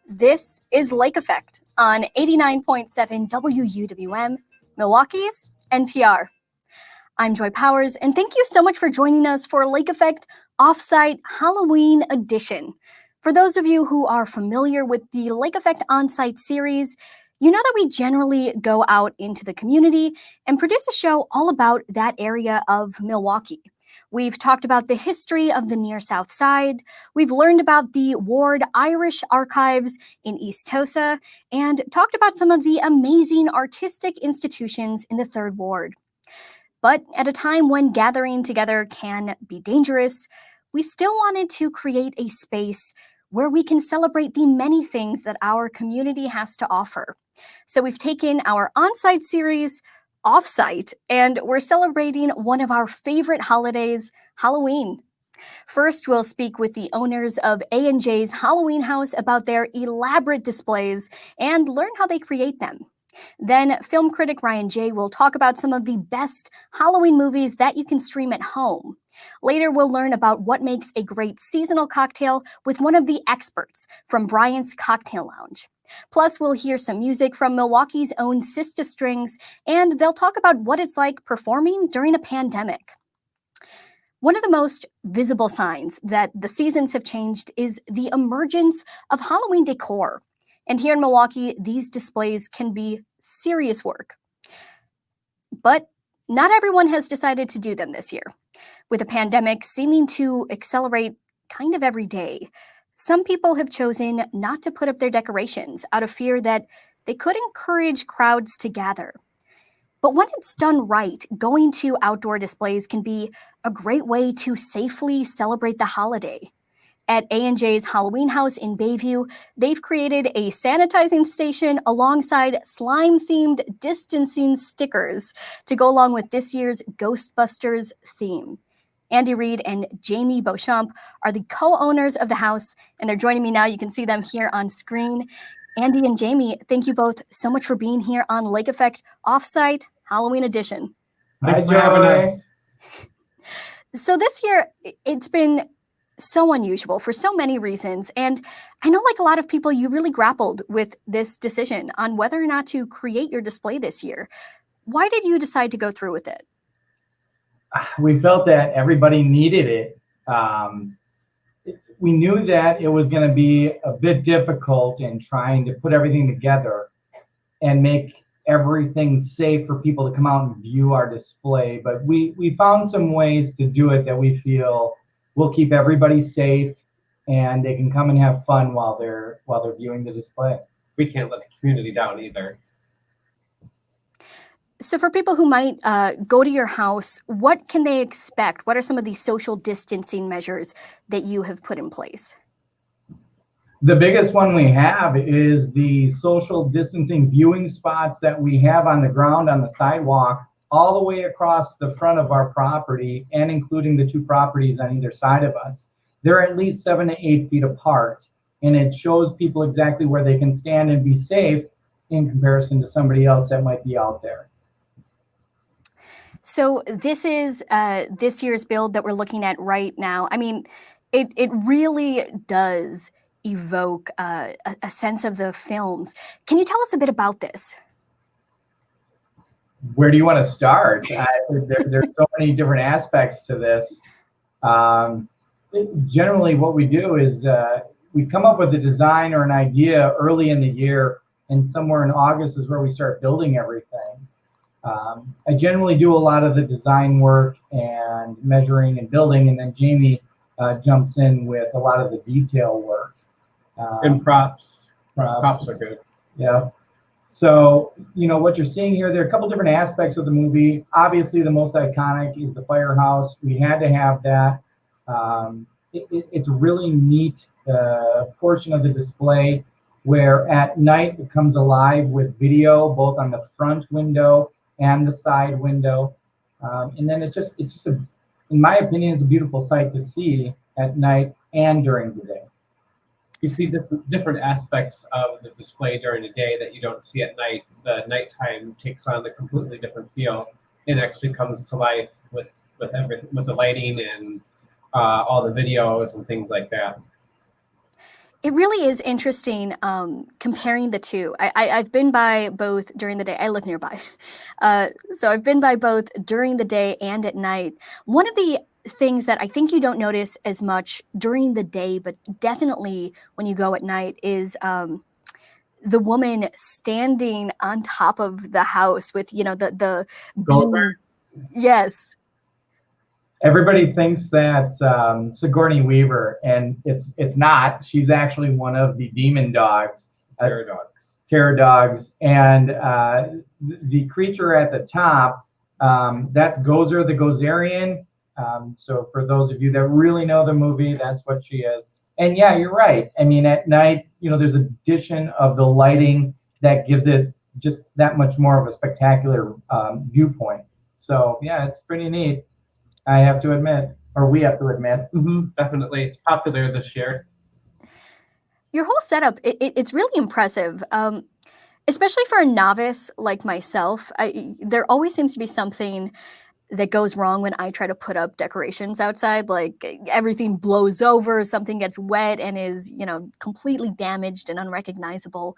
This is Lake Effect on 89.7 WUWM, Milwaukee's NPR. I'm Joy Powers, and thank you so much for joining us for Lake Effect Offsite Halloween Edition. For those of you who are familiar with the Lake Effect On-Site series, you know that we generally go out into the community and produce a show all about that area of Milwaukee. We've talked about the history of the near South Side, we've learned about the Ward Irish Archives in East Tosa, and talked about some of the amazing artistic institutions in the Third Ward. But at a time when gathering together can be dangerous, we still wanted to create a space where we can celebrate the many things that our community has to offer. So we've taken our on-site series off-site, and we're celebrating one of our favorite holidays, Halloween. First, we'll speak with the owners of A&J's Halloween House about their elaborate displays and learn how they create them. Then, film critic Ryan J. will talk about some of the best Halloween movies that you can stream at home. Later, we'll learn about what makes a great seasonal cocktail with one of the experts from Bryant's Cocktail Lounge. Plus, we'll hear some music from Milwaukee's own Sister Strings, and they'll talk about what it's like performing during a pandemic. One of the most visible signs that the seasons have changed is the emergence of Halloween decor. And here in Milwaukee, these displays can be serious work. But not everyone has decided to do them this year. With a pandemic seeming to accelerate kind of every day, some people have chosen not to put up their decorations out of fear that they could encourage crowds to gather. But when it's done right, going to outdoor displays can be a great way to safely celebrate the holiday. At A&J's Halloween House in Bayview, they've created a sanitizing station alongside slime-themed distancing stickers to go along with this year's Ghostbusters theme. Andy Reed and Jamie Beauchamp are the co-owners of the house, and they're joining me now. You can see them here on screen. Andy and Jamie, thank you both so much for being here on Lake Effect Offsite Halloween Edition. Thanks for having us. So this year, it's been so unusual for so many reasons. And I know, like a lot of people, you really grappled with this decision on whether or not to create your display this year. Why did you decide to go through with it? We felt that everybody needed it. We knew that it was going to be a bit difficult in trying to put everything together and make everything safe for people to come out and view our display. But we found some ways to do it that we feel will keep everybody safe and they can come and have fun while they're viewing the display. We can't let the community down either. So for people who might go to your house, what can they expect? What are some of these social distancing measures that you have put in place? The biggest one we have is the social distancing viewing spots that we have on the ground on the sidewalk all the way across the front of our property and including the two properties on either side of us. They're at least 7 to 8 feet apart, and it shows people exactly where they can stand and be safe in comparison to somebody else that might be out there. So this is this year's build that we're looking at right now. I mean, it really does evoke a sense of the films. Can you tell us a bit about this? Where do you want to start? There's so many different aspects to this. Generally, what we do is we come up with a design or an idea early in the year, and somewhere in August is where we start building everything. I generally do a lot of the design work and measuring and building, and then Jamie jumps in with a lot of the detail work. And props. Props are good. Yeah. So, you know, what you're seeing here, there are a couple different aspects of the movie. Obviously, the most iconic is the firehouse. We had to have that. It's a really neat portion of the display where at night it comes alive with video, both on the front window and the side window. And then it's just in my opinion, it's a beautiful sight to see at night and during the day. You see different aspects of the display during the day that you don't see at night. The nighttime takes on a completely different feel and actually comes to life with everything, with the lighting and all the videos and things like that. It really is interesting comparing the two. I've been by both during the day. I live nearby. So I've been by both during the day and at night. One of the things that I think you don't notice as much during the day, but definitely when you go at night, is the woman standing on top of the house with, the Goldberg? beam. Yes. Everybody thinks that's Sigourney Weaver, and it's not. She's actually one of the demon dogs. Terror dogs. And the creature at the top, that's Gozer the Gozerian. So for those of you that really know the movie, that's what she is. And yeah, you're right. I mean, at night, there's addition of the lighting that gives it just that much more of a spectacular viewpoint. So yeah, it's pretty neat. I have to admit, or we have to admit. Definitely. It's popular this year. Your whole setup, it's really impressive. Especially for a novice like myself, there always seems to be something that goes wrong when I try to put up decorations outside. Like everything blows over, something gets wet and is, completely damaged and unrecognizable.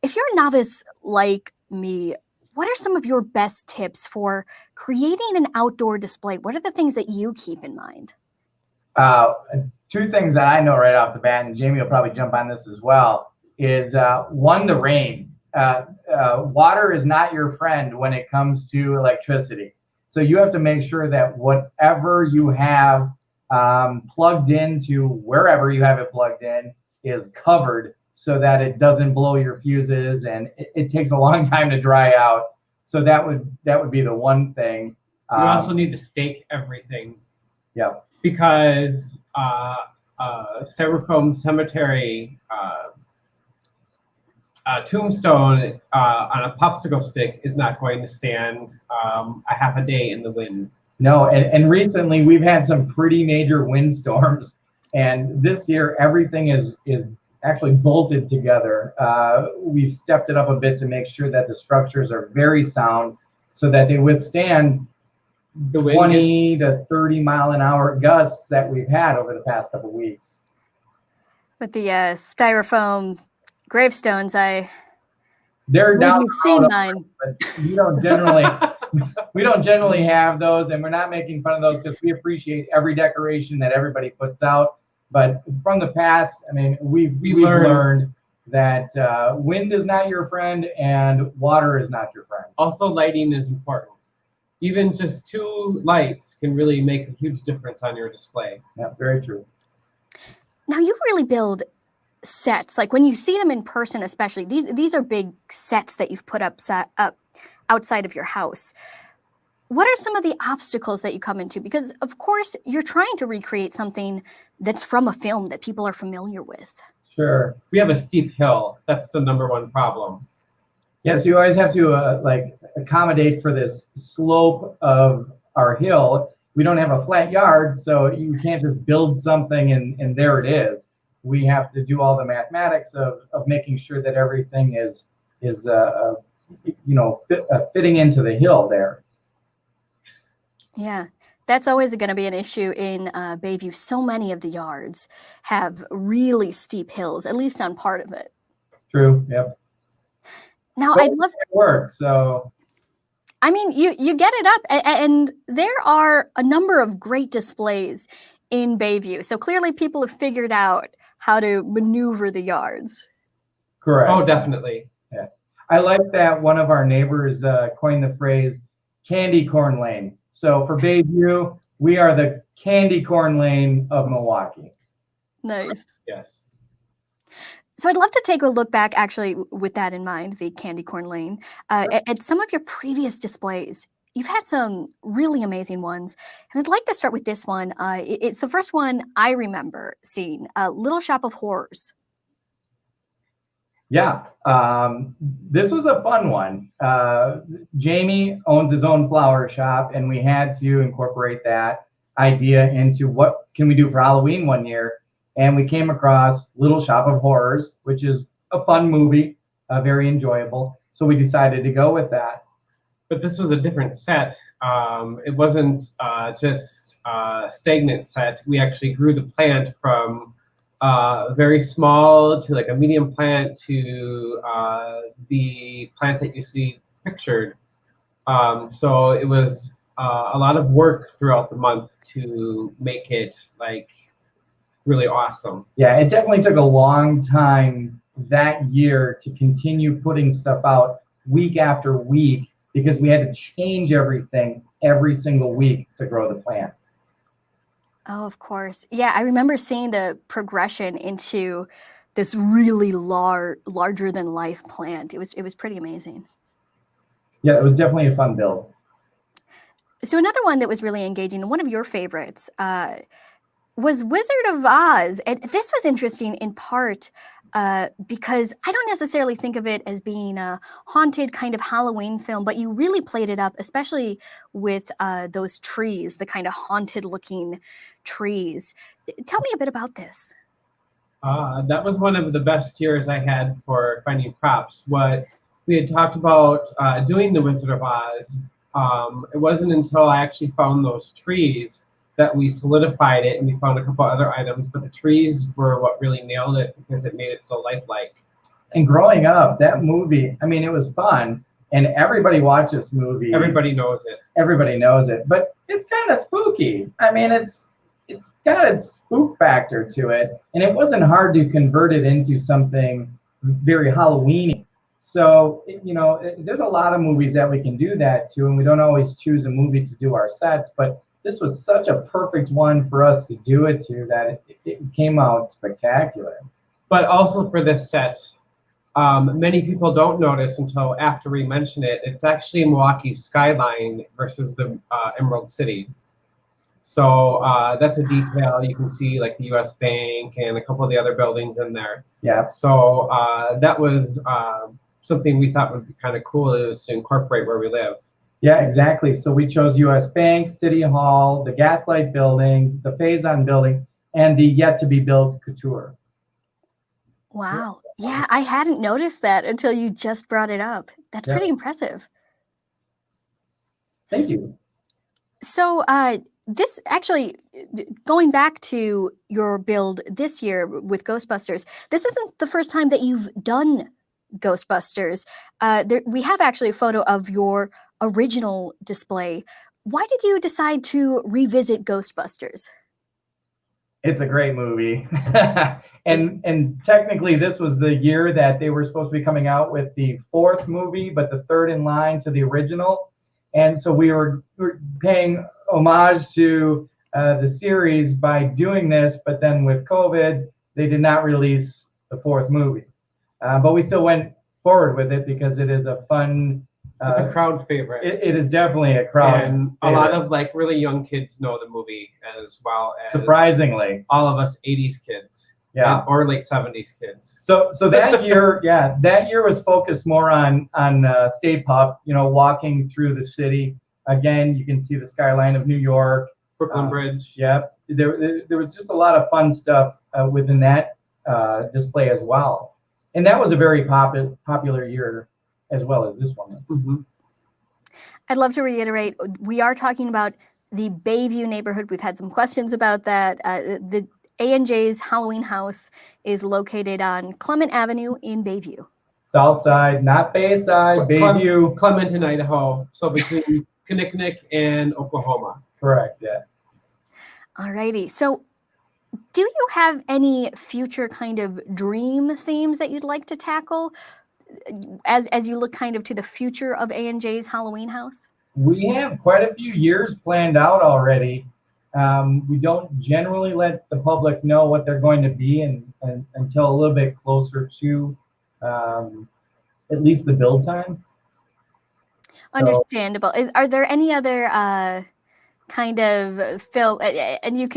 If you're a novice like me, what are some of your best tips for creating an outdoor display? What are the things that you keep in mind? Two things that I know right off the bat, and Jamie will probably jump on this as well, is one, the rain. Water is not your friend when it comes to electricity. So you have to make sure that whatever you have plugged into wherever you have it plugged in is covered so that it doesn't blow your fuses, and it takes a long time to dry out. So that would be the one thing. You also need to stake everything. Yep. Because styrofoam cemetery tombstone on a popsicle stick is not going to stand a half a day in the wind. No, and recently we've had some pretty major windstorms, and this year everything is actually bolted together. We've stepped it up a bit to make sure that the structures are very sound so that they withstand the 20 to 30 mile an hour gusts that we've had over the past couple weeks. With the styrofoam gravestones, they're down. You've seen mine. But we don't generally have those, and we're not making fun of those because we appreciate every decoration that everybody puts out. But from the past, I mean, we've learned that wind is not your friend and water is not your friend. Also, lighting is important. Even just 2 lights can really make a huge difference on your display. Yeah, very true. Now you really build sets. Like when you see them in person, especially, these are big sets that you've put up outside of your house. What are some of the obstacles that you come into? Because of course you're trying to recreate something that's from a film that people are familiar with. Sure. We have a steep hill. That's the #1 problem. Yes, you always have to accommodate for this slope of our hill. We don't have a flat yard, so you can't just build something and there it is. We have to do all the mathematics of making sure that everything is fitting into the hill there. Yeah, that's always going to be an issue in Bayview. So many of the yards have really steep hills, at least on part of it. True. Yep. Now, but I'd love it works. So, I mean, you get it up, and there are a number of great displays in Bayview. So clearly, people have figured out how to maneuver the yards. Correct. Oh, definitely. Yeah, I like that one of our neighbors coined the phrase "candy corn lane." So for Bayview, we are the candy corn lane of Milwaukee. Nice. Yes. So I'd love to take a look back, actually, with that in mind, the candy corn lane, at some of your previous displays. You've had some really amazing ones, and I'd like to start with this one. It's the first one I remember seeing, Little Shop of Horrors. Yeah, this was a fun one. Jamie owns his own flower shop, and we had to incorporate that idea into what can we do for Halloween one year. and we came across Little Shop of Horrors, which is a fun movie, very enjoyable. So we decided to go with that. But this was a different set. It wasn't just a stagnant set. We actually grew the plant from very small to like a medium plant to the plant that you see pictured. So it was a lot of work throughout the month to make it like really awesome. Yeah, it definitely took a long time that year to continue putting stuff out week after week, because we had to change everything every single week to grow the plant. Oh, of course. Yeah, I remember seeing the progression into this really larger than life plant. It was pretty amazing. Yeah, it was definitely a fun build. So another one that was really engaging, one of your favorites, was Wizard of Oz. And this was interesting in part because I don't necessarily think of it as being a haunted kind of Halloween film, but you really played it up, especially with those trees, the kind of haunted looking trees. Tell me a bit about this. That was one of the best years I had for finding props. What we had talked about doing the Wizard of Oz, it wasn't until I actually found those trees that we solidified it, and we found a couple other items, but the trees were what really nailed it because it made it so lifelike. And growing up, that movie, I mean, it was fun, and everybody watched this movie. Everybody knows it. Everybody knows it, but it's kind of spooky. I mean, it's got its spook factor to it, and it wasn't hard to convert it into something very Halloween-y. So, you know, there's a lot of movies that we can do that to, and we don't always choose a movie to do our sets, but this was such a perfect one for us to do it to that it came out spectacular. But also for this set, many people don't notice until after we mention it. It's actually Milwaukee's skyline versus the Emerald City. So that's a detail. You can see like the U.S. Bank and a couple of the other buildings in there. Yeah. So that was something we thought would be kind of cool, is to incorporate where we live. Yeah, exactly. So we chose U.S. Bank, City Hall, the Gaslight Building, the Faison Building, and the yet-to-be-built Couture. Wow. Yeah, I hadn't noticed that until you just brought it up. That's pretty impressive. Thank you. So this actually, going back to your build this year with Ghostbusters, this isn't the first time that you've done Ghostbusters. We have actually a photo of your original display. Why did you decide to revisit Ghostbusters? It's a great movie. and technically this was the year that they were supposed to be coming out with the fourth movie, but the third in line to the original. And so we were paying homage to the series by doing this, but then with COVID, they did not release the fourth movie. But we still went forward with it because it is a fun... it's a crowd favorite. It is definitely a crowd and favorite. A lot of like really young kids know the movie, as well as surprisingly all of us 80s kids. Yeah. Or late 70s kids. So that year, that year was focused more on Stay Puft, you know, walking through the city. Again, you can see the skyline of New York. Brooklyn Bridge. Yep. There was just a lot of fun stuff within that display as well. And that was a very popular year as well as this one is. Mm-hmm. I'd love to reiterate, we are talking about the Bayview neighborhood. We've had some questions about that. The A&J's Halloween house is located on Clement Avenue in Bayview. South side, not Bayside, Bayview. Clement in Idaho. So between Kinnicknick and Oklahoma. Correct, yeah. Alrighty. So do you have any future kind of dream themes that you'd like to tackle as you look kind of to the future of A&J's Halloween house? We have quite a few years planned out already. We don't generally let the public know what they're going to be until a little bit closer to at least the build time. Understandable. Are there any other kind of film, and you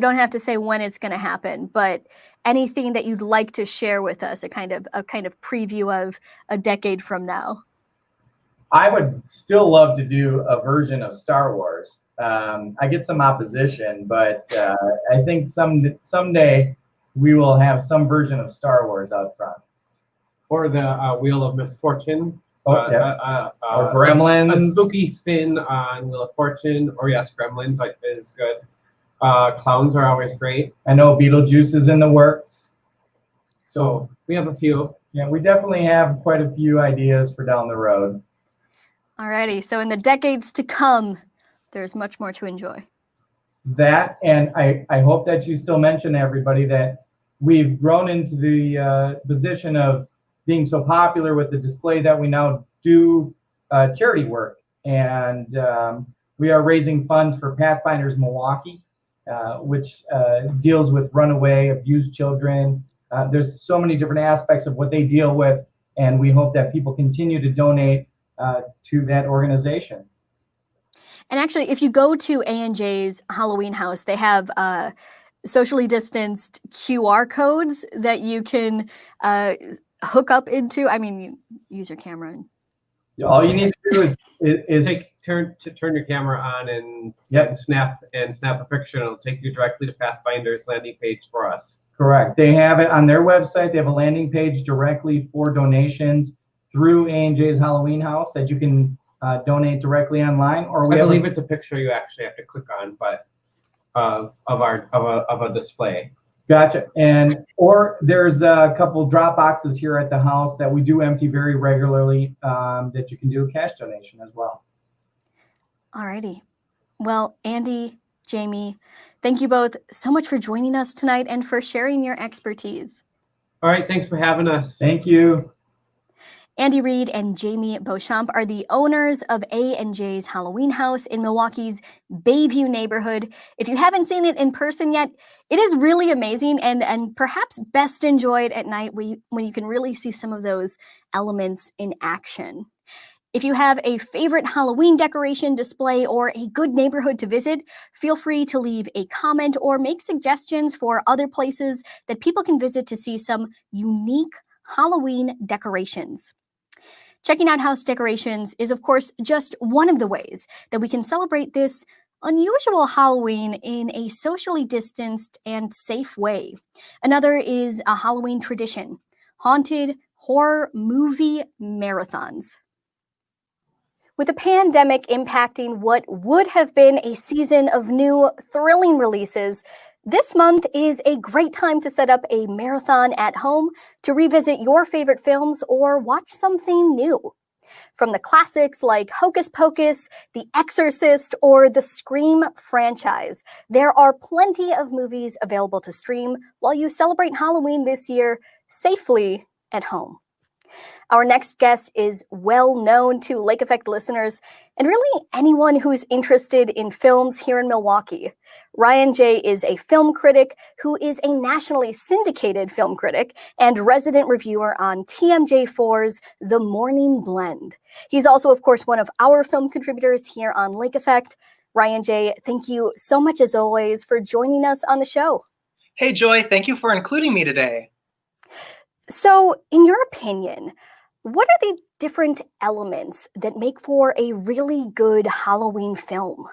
don't have to say when it's going to happen, but anything that you'd like to share with us, a kind of preview of a decade from now? I would still love to do a version of Star Wars. I get some opposition, but I think someday we will have some version of Star Wars out front. Or the Wheel of Misfortune. Oh, yeah. Or A Gremlins. spooky spin on Wheel of Fortune. Or yes, Gremlins is good. Clowns are always great. I know Beetlejuice is in the works. So we have a few. Yeah, we definitely have quite a few ideas for down the road. Alrighty, so in the decades to come, there's much more to enjoy. That, and I hope that you still mention to everybody that we've grown into the position of being so popular with the display that we now do charity work. And we are raising funds for Pathfinders Milwaukee, which deals with runaway, abused children. There's so many different aspects of what they deal with, and we hope that people continue to donate to that organization. And actually, if you go to A&J's Halloween house, they have socially distanced QR codes that you can hook up into. I mean, you use your camera. All you need to do is turn your camera on and Yep. snap a picture, and it'll take you directly to Pathfinder's landing page for us. Correct. They have it on their website. They have a landing page directly for donations through A&J's Halloween house that you can donate directly online. Or I believe it's a picture you actually have to click on, but of a display. Gotcha. Or there's a couple drop boxes here at the house that we do empty very regularly that you can do a cash donation as well. Alrighty. Well, Andy, Jamie, thank you both so much for joining us tonight and for sharing your expertise. All right, thanks for having us. Thank you. Andy Reid and Jamie Beauchamp are the owners of A&J's Halloween house in Milwaukee's Bayview neighborhood. If you haven't seen it in person yet, it is really amazing and perhaps best enjoyed at night when you can really see some of those elements in action. If you have a favorite Halloween decoration, display, or a good neighborhood to visit, feel free to leave a comment or make suggestions for other places that people can visit to see some unique Halloween decorations. Checking out house decorations is, of course, just one of the ways that we can celebrate this unusual Halloween in a socially distanced and safe way. Another is a Halloween tradition, haunted horror movie marathons. With the pandemic impacting what would have been a season of new, thrilling releases, this month is a great time to set up a marathon at home to revisit your favorite films or watch something new. From the classics like Hocus Pocus, The Exorcist, or the Scream franchise, there are plenty of movies available to stream while you celebrate Halloween this year safely at home. Our next guest is well known to Lake Effect listeners and really anyone who's interested in films here in Milwaukee. Ryan J. is a film critic who is a nationally syndicated film critic and resident reviewer on TMJ4's The Morning Blend. He's also, of course, one of our film contributors here on Lake Effect. Ryan J., thank you so much, as always, for joining us on the show. Hey, Joy, thank you for including me today. So, in your opinion, what are the different elements that make for a really good Halloween film?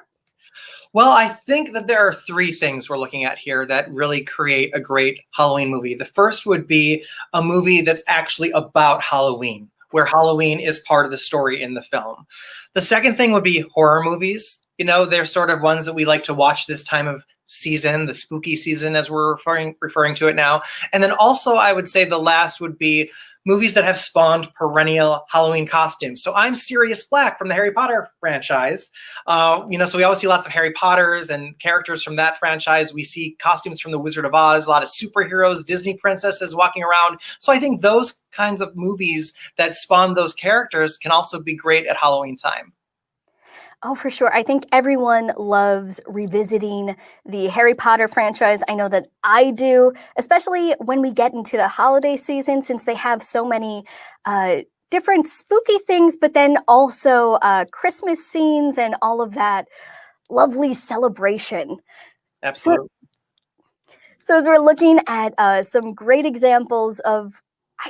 Well, I think that there are three things we're looking at here that really create a great Halloween movie. The first would be a movie that's actually about Halloween, where Halloween is part of the story in the film. The second thing would be horror movies. You know, they're sort of ones that we like to watch this time of season, the spooky season as we're referring to it now. And then also I would say the last would be movies that have spawned perennial Halloween costumes. So I'm Sirius Black from the Harry Potter franchise. So we always see lots of Harry Potters and characters from that franchise. We see costumes from the Wizard of Oz, a lot of superheroes, Disney princesses walking around. So I think those kinds of movies that spawn those characters can also be great at Halloween time. Oh, for sure. I think everyone loves revisiting the Harry Potter franchise. I know that I do, especially when we get into the holiday season, since they have so many different spooky things, but then also Christmas scenes and all of that lovely celebration. Absolutely. So as we're looking at some great examples of,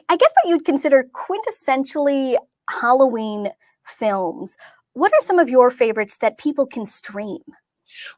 I guess what you'd consider quintessentially Halloween films, what are some of your favorites that people can stream?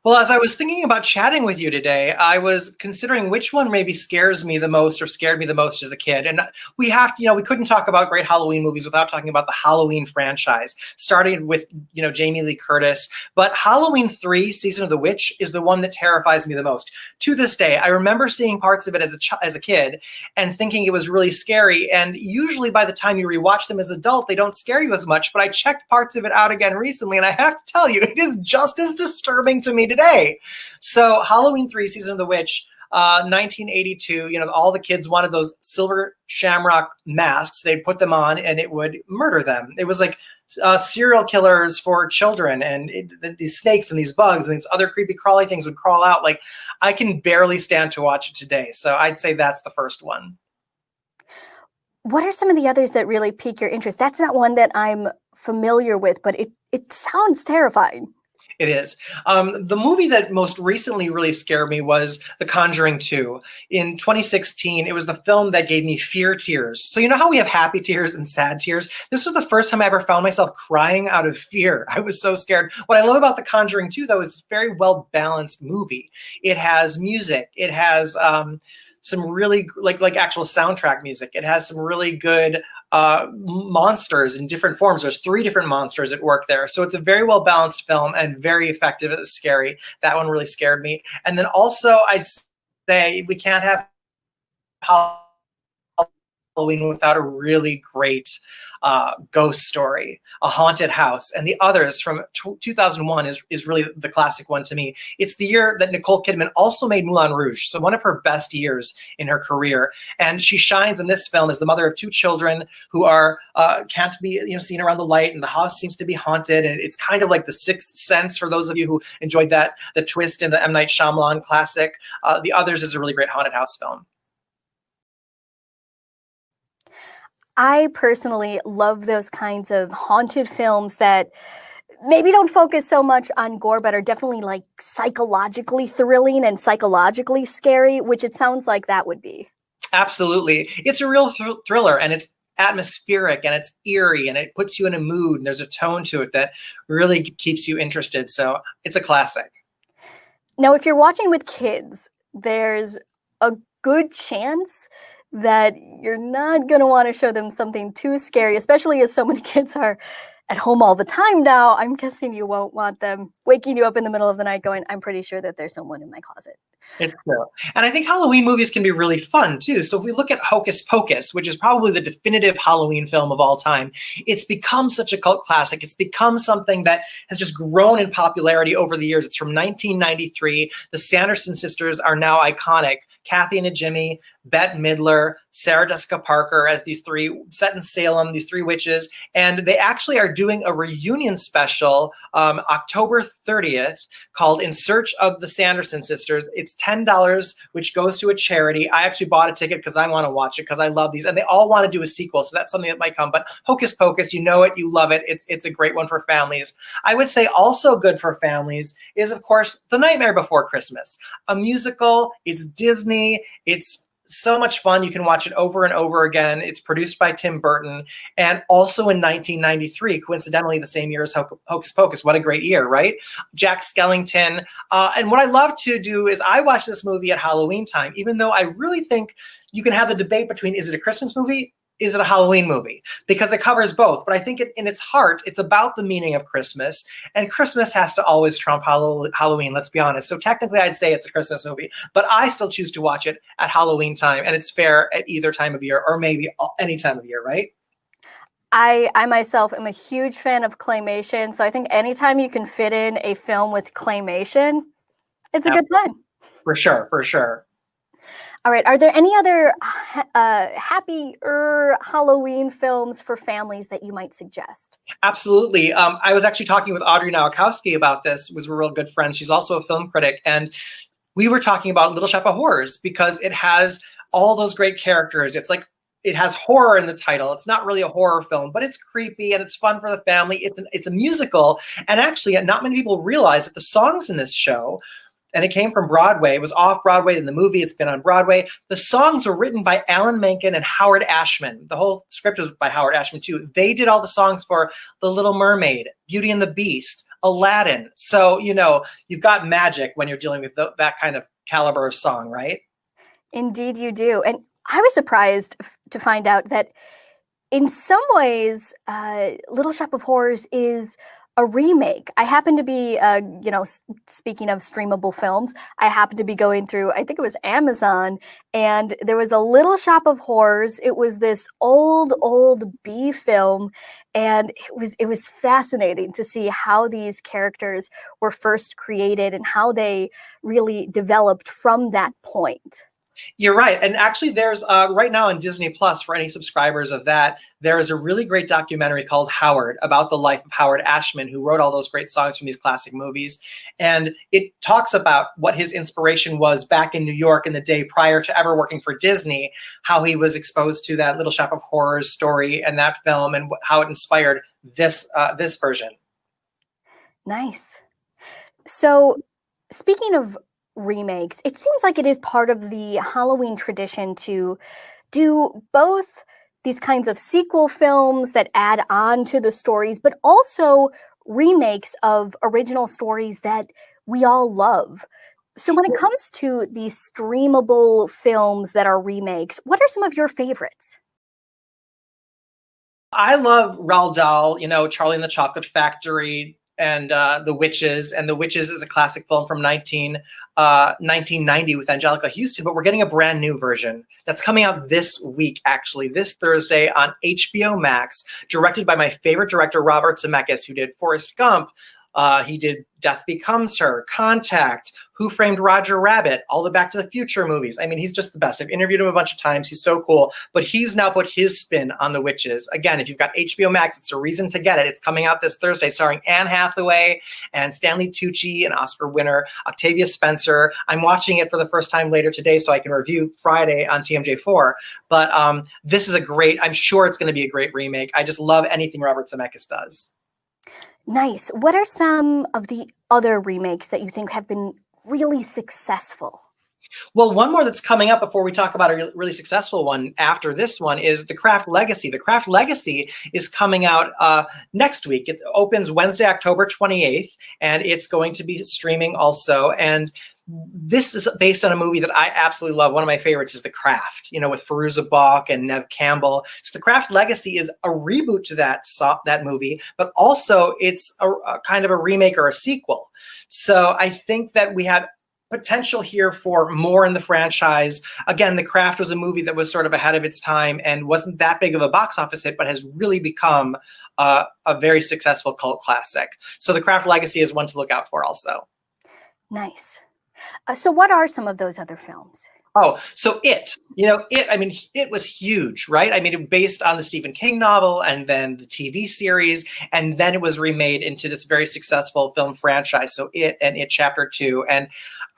Well, as I was thinking about chatting with you today, I was considering which one maybe scares me the most or scared me the most as a kid. And we have to, we couldn't talk about great Halloween movies without talking about the Halloween franchise, starting with, Jamie Lee Curtis. But Halloween 3, Season of the Witch, is the one that terrifies me the most. To this day, I remember seeing parts of it as a kid and thinking it was really scary. And usually by the time you rewatch them as an adult, they don't scare you as much. But I checked parts of it out again recently, and I have to tell you, it is just as disturbing to me today. So Halloween 3, Season of the Witch, 1982, all the kids wanted those silver shamrock masks. They'd put them on and it would murder them. It was like serial killers for children, and these snakes and these bugs and these other creepy crawly things would crawl out. Like, I can barely stand to watch it today. So I'd say that's the first one. What are some of the others that really pique your interest? That's not one that I'm familiar with, but it sounds terrifying. It is. The movie that most recently really scared me was The Conjuring 2. In 2016, it was the film that gave me fear tears. So you know how we have happy tears and sad tears? This was the first time I ever found myself crying out of fear. I was so scared. What I love about The Conjuring 2, though, is it's a very well-balanced movie. It has music. It has some really like actual soundtrack music. It has some really good monsters in different forms. There's 3 different monsters at work there. So it's a very well balanced film and very effective. It's scary. That one really scared me. And then also I'd say we can't have Halloween without a really great ghost story, a haunted house. And the others from 2001 is really the classic one to me. It's the year that Nicole Kidman also made Moulin Rouge, so one of her best years in her career. And she shines in this film as the mother of 2 children who are can't be seen around the light, and the house seems to be haunted. And it's kind of like The Sixth Sense for those of you who enjoyed the twist in the M. Night Shyamalan classic. The Others is a really great haunted house film. I personally love those kinds of haunted films that maybe don't focus so much on gore, but are definitely like psychologically thrilling and psychologically scary, which it sounds like that would be. Absolutely. It's a real thriller, and it's atmospheric and it's eerie and it puts you in a mood, and there's a tone to it that really keeps you interested. So it's a classic. Now, if you're watching with kids, there's a good chance that you're not going to want to show them something too scary, especially as so many kids are at home all the time now. I'm guessing you won't want them waking you up in the middle of the night going, I'm pretty sure that there's someone in my closet. It's true. And I think Halloween movies can be really fun too. So if we look at Hocus Pocus, which is probably the definitive Halloween film of all time, it's become such a cult classic. It's become something that has just grown in popularity over the years. It's from 1993. The Sanderson Sisters are now iconic. Kathy and Jimmy, Bette Midler, Sarah Jessica Parker as these 3 set in Salem, these 3 witches. And they actually are doing a reunion special October 30th called In Search of the Sanderson Sisters. It's $10, which goes to a charity. I actually bought a ticket because I want to watch it because I love these. And they all want to do a sequel. So that's something that might come. But Hocus Pocus, you know it, you love it. It's a great one for families. I would say also good for families is, of course, The Nightmare Before Christmas. A musical. It's Disney. It's so much fun. You can watch it over and over again. It's produced by Tim Burton, and also in 1993, coincidentally the same year as Hocus Pocus. What a great year, right? Jack Skellington. And what I love to do is I watch this movie at Halloween time, even though I really think you can have the debate between, is it a Christmas movie? Is it a Halloween movie? Because it covers both. But I think in its heart, it's about the meaning of Christmas. And Christmas has to always trump Halloween, let's be honest. So technically, I'd say it's a Christmas movie. But I still choose to watch it at Halloween time. And it's fair at either time of year, or maybe any time of year, right? I myself am a huge fan of claymation. So I think anytime you can fit in a film with claymation, it's a good time. For sure, for sure. All right. Are there any other happier Halloween films for families that you might suggest? Absolutely. I was actually talking with Audrey Nowakowski about this. We're real good friends. She's also a film critic. And we were talking about Little Shop of Horrors because it has all those great characters. It's like, it has horror in the title. It's not really a horror film, but it's creepy and it's fun for the family. It's a musical. And actually, not many people realize that the songs in this show, and it came from Broadway. It was off Broadway in the movie. It's been on Broadway. The songs were written by Alan Menken and Howard Ashman. The whole script was by Howard Ashman too. They did all the songs for The Little Mermaid, Beauty and the Beast, Aladdin. So, you've got magic when you're dealing with that kind of caliber of song, right? Indeed, you do. And I was surprised to find out that in some ways, Little Shop of Horrors is a remake. I happen to be, speaking of streamable films, I happened to be going through, I think it was Amazon, and there was a Little Shop of Horrors. It was this old B film, and it was fascinating to see how these characters were first created and how they really developed from that point. You're right. And actually, there's right now on Disney Plus, for any subscribers of that, there is a really great documentary called Howard about the life of Howard Ashman, who wrote all those great songs from these classic movies. And it talks about what his inspiration was back in New York in the day prior to ever working for Disney, how he was exposed to that Little Shop of Horrors story and that film, and how it inspired this version. Nice. So, speaking of remakes, it seems like it is part of the Halloween tradition to do both these kinds of sequel films that add on to the stories, but also remakes of original stories that we all love. So when it comes to these streamable films that are remakes, what are some of your favorites? I love Roald Dahl, Charlie and the Chocolate Factory, and The Witches. And The Witches is a classic film from 1990 with Angelica Houston, but we're getting a brand new version that's coming out this week, actually, this Thursday on HBO Max, directed by my favorite director, Robert Zemeckis, who did Forrest Gump. He did Death Becomes Her, Contact, Who Framed Roger Rabbit, all the Back to the Future movies. I mean, he's just the best. I've interviewed him a bunch of times. He's so cool. But he's now put his spin on The Witches. Again, if you've got HBO Max, it's a reason to get it. It's coming out this Thursday, starring Anne Hathaway and Stanley Tucci, an Oscar winner, Octavia Spencer. I'm watching it for the first time later today so I can review Friday on TMJ4. But this is I'm sure it's going to be a great remake. I just love anything Robert Zemeckis does. Nice. What are some of the other remakes that you think have been really successful? Well, one more that's coming up before we talk about a really successful one after this one is The Craft Legacy. The Craft Legacy is coming out next week. It opens Wednesday, October 28th, and it's going to be streaming also. And this is based on a movie that I absolutely love. One of my favorites is The Craft, with Fairuza Balk and Nev Campbell. So The Craft Legacy is a reboot to that movie, but also it's a kind of a remake or a sequel. So I think that we have potential here for more in the franchise. Again, The Craft was a movie that was sort of ahead of its time and wasn't that big of a box office hit, but has really become a very successful cult classic. So The Craft Legacy is one to look out for also. Nice. So what are some of those other films? Oh, so It was huge, right? I mean, it was based on the Stephen King novel and then the TV series, and then it was remade into this very successful film franchise. So It and It Chapter 2. And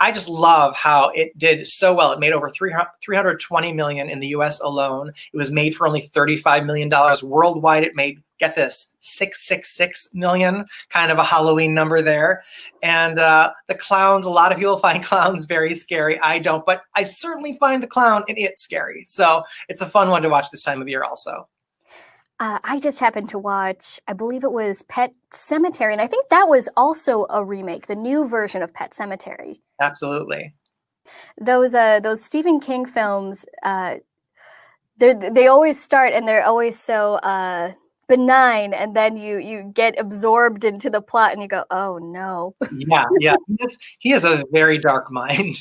I just love how it did so well. It made over $320 million in the US alone. It was made for only $35 million worldwide. It made, get this, $666 million, kind of a Halloween number there. And the clowns, a lot of people find clowns very scary. I don't, but I certainly find the clown in It scary. So it's a fun one to watch this time of year also. I just happened to watch, I believe it was Pet Sematary, and I think that was also a remake, the new version of Pet Sematary. Absolutely. Those Stephen King films, they always start and they're always so benign, and then you get absorbed into the plot and you go, oh no. Yeah. He has a very dark mind.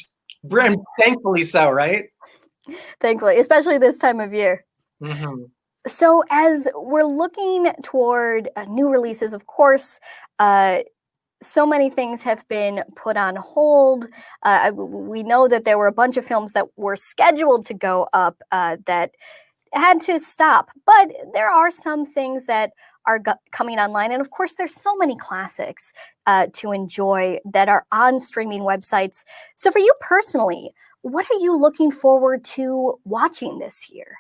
And thankfully so, right? Thankfully, especially this time of year. Mm-hmm. So as we're looking toward new releases, of course, so many things have been put on hold. We know that there were a bunch of films that were scheduled to go up that had to stop. But there are some things that are coming online. And of course, there's so many classics to enjoy that are on streaming websites. So for you personally, what are you looking forward to watching this year?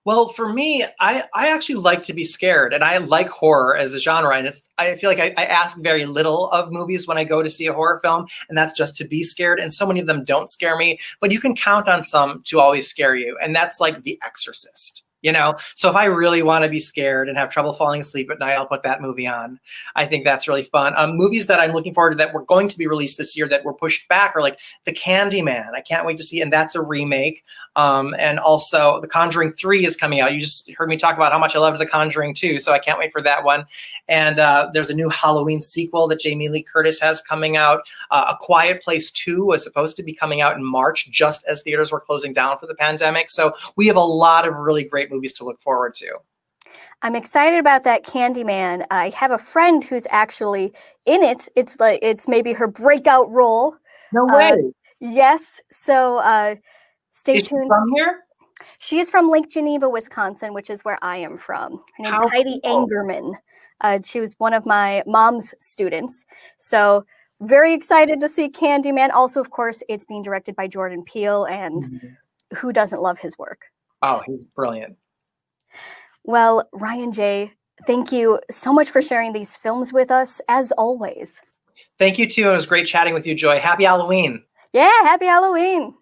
Well, for me, I actually like to be scared, and I like horror as a genre. And I feel like I ask very little of movies when I go to see a horror film, and that's just to be scared. And so many of them don't scare me, but you can count on some to always scare you. And that's like The Exorcist. So if I really want to be scared and have trouble falling asleep at night, I'll put that movie on. I think that's really fun. Movies that I'm looking forward to that were going to be released this year that were pushed back are like The Candyman. I can't wait to see, and that's a remake. And also The Conjuring 3 is coming out. You just heard me talk about how much I loved The Conjuring 2, so I can't wait for that one. And there's a new Halloween sequel that Jamie Lee Curtis has coming out. A Quiet Place 2 was supposed to be coming out in March, just as theaters were closing down for the pandemic. So we have a lot of really great movies to look forward to. I'm excited about that Candyman. I have a friend who's actually in it. It's maybe her breakout role. No way. Yes. So stay Is she tuned. from here? She is from Lake Geneva, Wisconsin, which is where I am from. Her name's How Heidi cool. Angerman. She was one of my mom's students. So very excited to see Candyman. Also, of course, it's being directed by Jordan Peele, and who doesn't love his work? Oh, he's brilliant. Well, Ryan J., thank you so much for sharing these films with us, as always. Thank you, too. It was great chatting with you, Joy. Happy Halloween. Yeah, happy Halloween.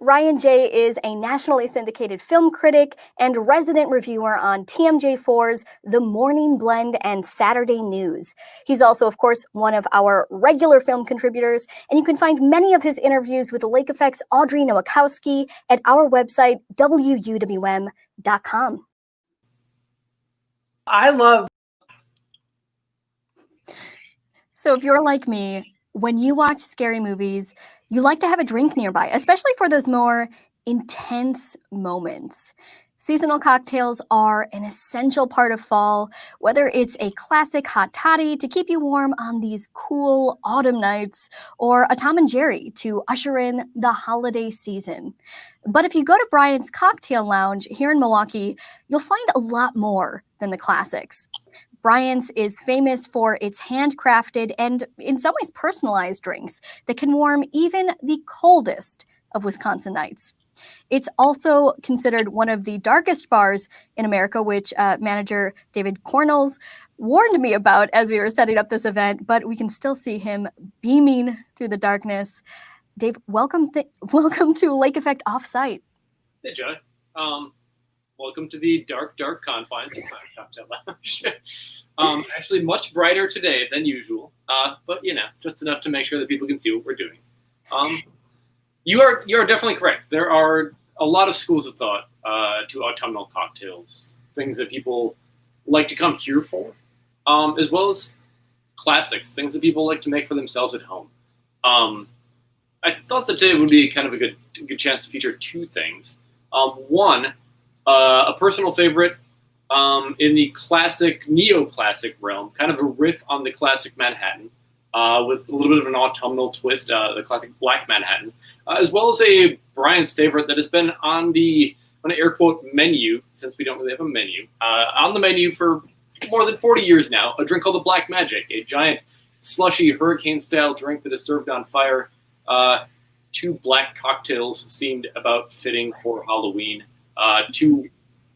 Ryan J. is a nationally syndicated film critic and resident reviewer on TMJ4's The Morning Blend and Saturday News. He's also, of course, one of our regular film contributors, and you can find many of his interviews with Lake Effect's Audrey Nowakowski at our website, wuwm.com. I love. So if you're like me, when you watch scary movies, you like to have a drink nearby, especially for those more intense moments. Seasonal cocktails are an essential part of fall, whether it's a classic hot toddy to keep you warm on these cool autumn nights, or a Tom and Jerry to usher in the holiday season. But if you go to Brian's Cocktail Lounge here in Milwaukee, you'll find a lot more than the classics. Brian's is famous for its handcrafted and, in some ways, personalized drinks that can warm even the coldest of Wisconsin nights. It's also considered one of the darkest bars in America, which manager David Cornells warned me about as we were setting up this event, but we can still see him beaming through the darkness. Dave, welcome to Lake Effect Offsite. Hey, Joy. Welcome to the dark confines of my cocktail lounge. Actually, much brighter today than usual, but just enough to make sure that people can see what we're doing. You are definitely correct. There are a lot of schools of thought to autumnal cocktails, things that people like to come here for, as well as classics, things that people like to make for themselves at home. I thought that today would be kind of a good chance to feature two things. One, a personal favorite in the classic, neoclassic realm, kind of a riff on the classic Manhattan, with a little bit of an autumnal twist, the classic Black Manhattan, as well as a Brian's favorite that has been on the, I'm going to air quote, menu, since we don't really have a menu, on the menu for more than 40 years now, a drink called the Black Magic, a giant slushy hurricane-style drink that is served on fire. Two black cocktails seemed about fitting for Halloween. Two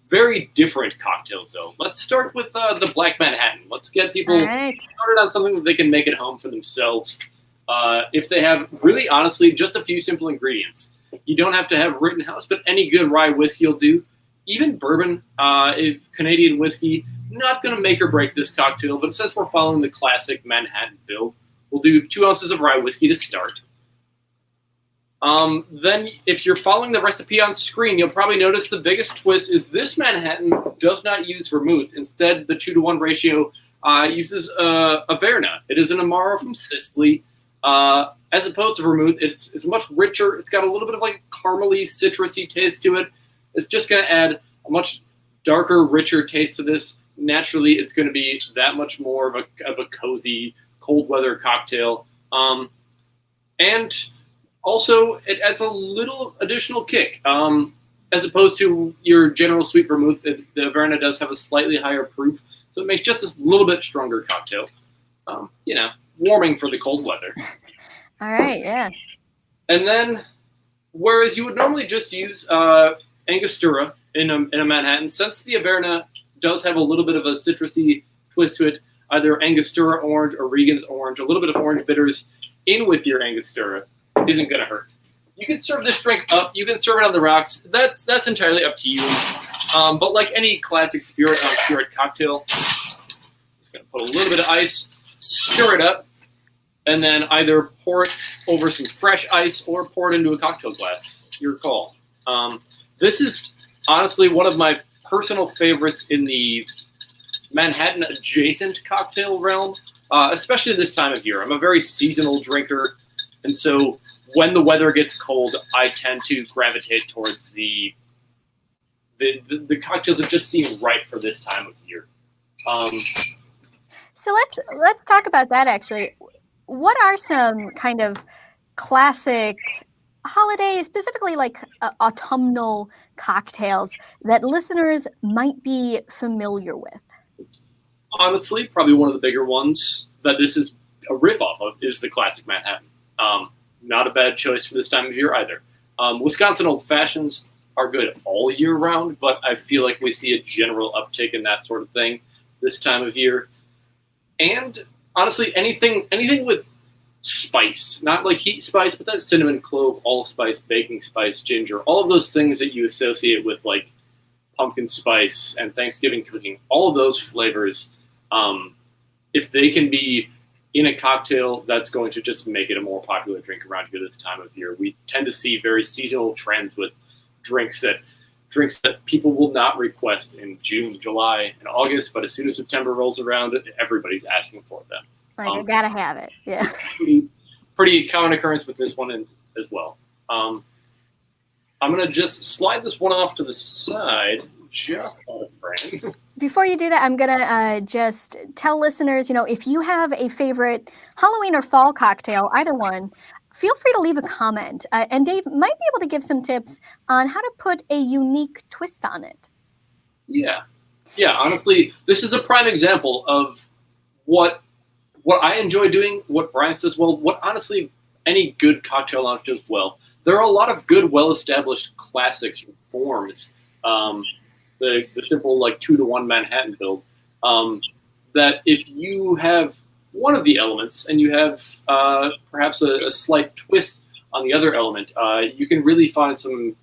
very different cocktails, though. Let's start with the Black Manhattan. Let's get people started on something that they can make at home for themselves. If they have, really honestly, just a few simple ingredients. You don't have to have Rittenhouse, but any good rye whiskey will do. Even bourbon, if Canadian whiskey, not going to make or break this cocktail, but since we're following the classic Manhattan build, we'll do 2 ounces of rye whiskey to start. Then, if you're following the recipe on screen, you'll probably notice the biggest twist is this Manhattan does not use vermouth. Instead, the 2-to-1 ratio uses Averna. It is an Amaro from Sicily. As opposed to vermouth, it's much richer. It's got a little bit of like caramely, citrusy taste to it. It's just going to add a much darker, richer taste to this. Naturally, it's going to be that much more of a cozy, cold weather cocktail. And also, it adds a little additional kick. As opposed to your general sweet vermouth, the Averna does have a slightly higher proof, so it makes just a little bit stronger cocktail. Warming for the cold weather. All right, yeah. And then, whereas you would normally just use Angostura in a Manhattan, since the Averna does have a little bit of a citrusy twist to it, either Angostura orange or Regan's orange, a little bit of orange bitters in with your Angostura isn't going to hurt. You can serve this drink up. You can serve it on the rocks. That's entirely up to you. But like any classic spirit on spirit cocktail, just gonna put a little bit of ice, stir it up, and then either pour it over some fresh ice or pour it into a cocktail glass. Your call. This is honestly one of my personal favorites in the Manhattan adjacent cocktail realm, especially this time of year. I'm a very seasonal drinker, and so when the weather gets cold, I tend to gravitate towards the cocktails that just seem right for this time of year. So let's talk about that actually. What are some kind of classic holiday, specifically like autumnal cocktails that listeners might be familiar with? Honestly, probably one of the bigger ones that this is a riff off of is the classic Manhattan. Not a bad choice for this time of year either. Wisconsin Old Fashions are good all year round, but I feel like we see a general uptick in that sort of thing this time of year. And honestly, anything with spice, not like heat spice, but that cinnamon, clove, allspice, baking spice, ginger, all of those things that you associate with like pumpkin spice and Thanksgiving cooking, all of those flavors, if they can be in a cocktail, that's going to just make it a more popular drink around here this time of year. We tend to see very seasonal trends with drinks that people will not request in June, July, and August, but as soon as September rolls around, everybody's asking for them. Like, I gotta have it. Yeah. Pretty common occurrence with this one as well. I'm gonna just slide this one off to the side, just out of frame. Before you do that, I'm gonna just tell listeners, if you have a favorite Halloween or fall cocktail, either one, feel free to leave a comment. And Dave might be able to give some tips on how to put a unique twist on it. Yeah. Honestly, this is a prime example of what I enjoy doing, what Brian says well, what honestly any good cocktail lounge does well. There are a lot of good, well-established classics and forms. The simple 2-to-1 Manhattan build. That if you have one of the elements and you have perhaps a slight twist on the other element, you can really find some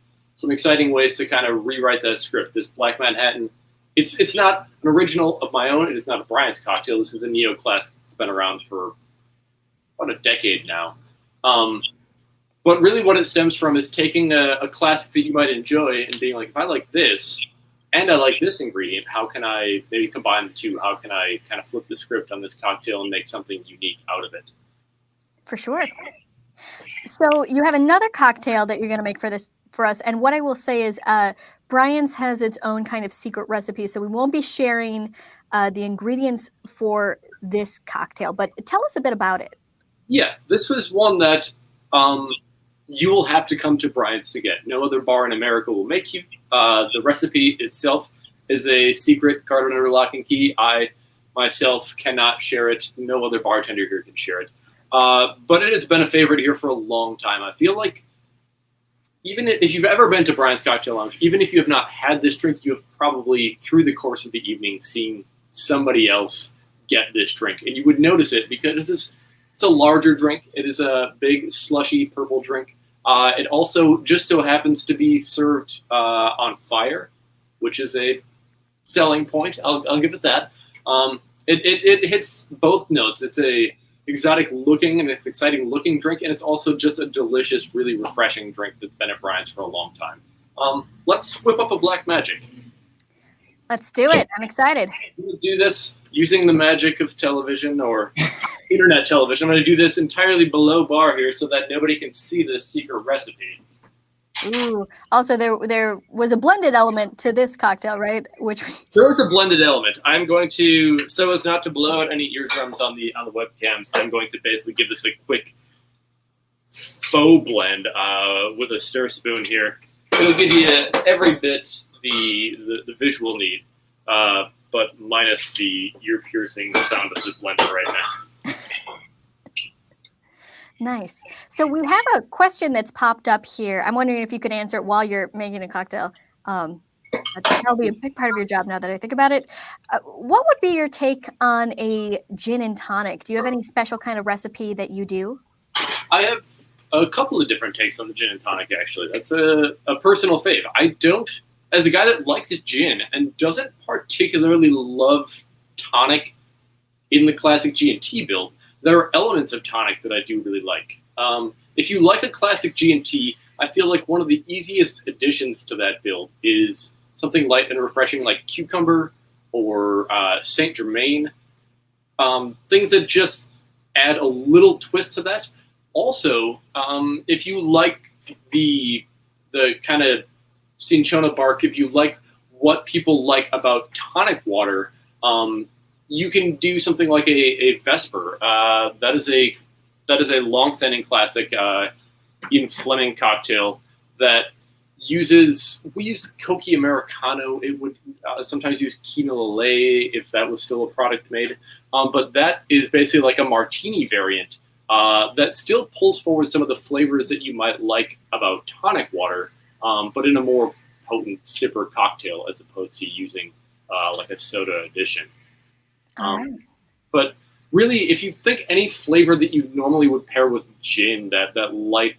exciting ways to kind of rewrite that script. This Black Manhattan, it's not an original of my own. It is not a Brian's cocktail. This is a neoclassic that's been around for about a decade now. But really what it stems from is taking a classic that you might enjoy and being like, if I like this, and I like this ingredient, how can I maybe combine the two? How can I kind of flip the script on this cocktail and make something unique out of it? For sure. So you have another cocktail that you're going to make for us. And what I will say is Brian's has its own kind of secret recipe. So we won't be sharing the ingredients for this cocktail. But tell us a bit about it. Yeah, this was one that you will have to come to Brian's to get. No other bar in America will make you. The recipe itself is a secret guarded under lock and key. I myself cannot share it. No other bartender here can share it. But it has been a favorite here for a long time. I feel like even if you've ever been to Brian's Cocktail Lounge, even if you have not had this drink, you have probably through the course of the evening seen somebody else get this drink. And you would notice it because it's a larger drink. It is a big slushy purple drink. It also just so happens to be served on fire, which is a selling point. I'll give it that. It hits both notes. It's a exotic looking and it's exciting looking drink, and it's also just a delicious, really refreshing drink that's been at Brian's for a long time. Let's whip up a black magic. Let's do it. I'm excited. We'll do this using the magic of television or internet television. I'm going to do this entirely below bar here so that nobody can see this secret recipe. Ooh. Also, there was a blended element to this cocktail, right? There was a blended element. I'm going to, so as not to blow out any eardrums on the webcams, I'm going to basically give this a quick faux blend with a stir spoon here. It'll give you every bit the visual need, but minus the ear-piercing sound of the blender right now. Nice. So we have a question that's popped up here. I'm wondering if you could answer it while you're making a cocktail. That'll be a big part of your job now that I think about it. What would be your take on a gin and tonic? Do you have any special kind of recipe that you do? I have a couple of different takes on the gin and tonic, actually. That's a personal fave. I don't as a guy that likes gin and doesn't particularly love tonic in the classic G&T build, there are elements of tonic that I do really like. If you like a classic G&T, I feel like one of the easiest additions to that build is something light and refreshing like cucumber or Saint Germain. Things that just add a little twist to that. Also, if you like the kind of cinchona bark, if you like what people like about tonic water, you can do something like a Vesper. That is a long-standing classic Ian Fleming cocktail that we use Coqui Americano. It would sometimes use Quina Lillet if that was still a product made. But that is basically like a martini variant that still pulls forward some of the flavors that you might like about tonic water, but in a more potent sipper cocktail as opposed to using like a soda addition. But really, if you think any flavor that you normally would pair with gin, that light,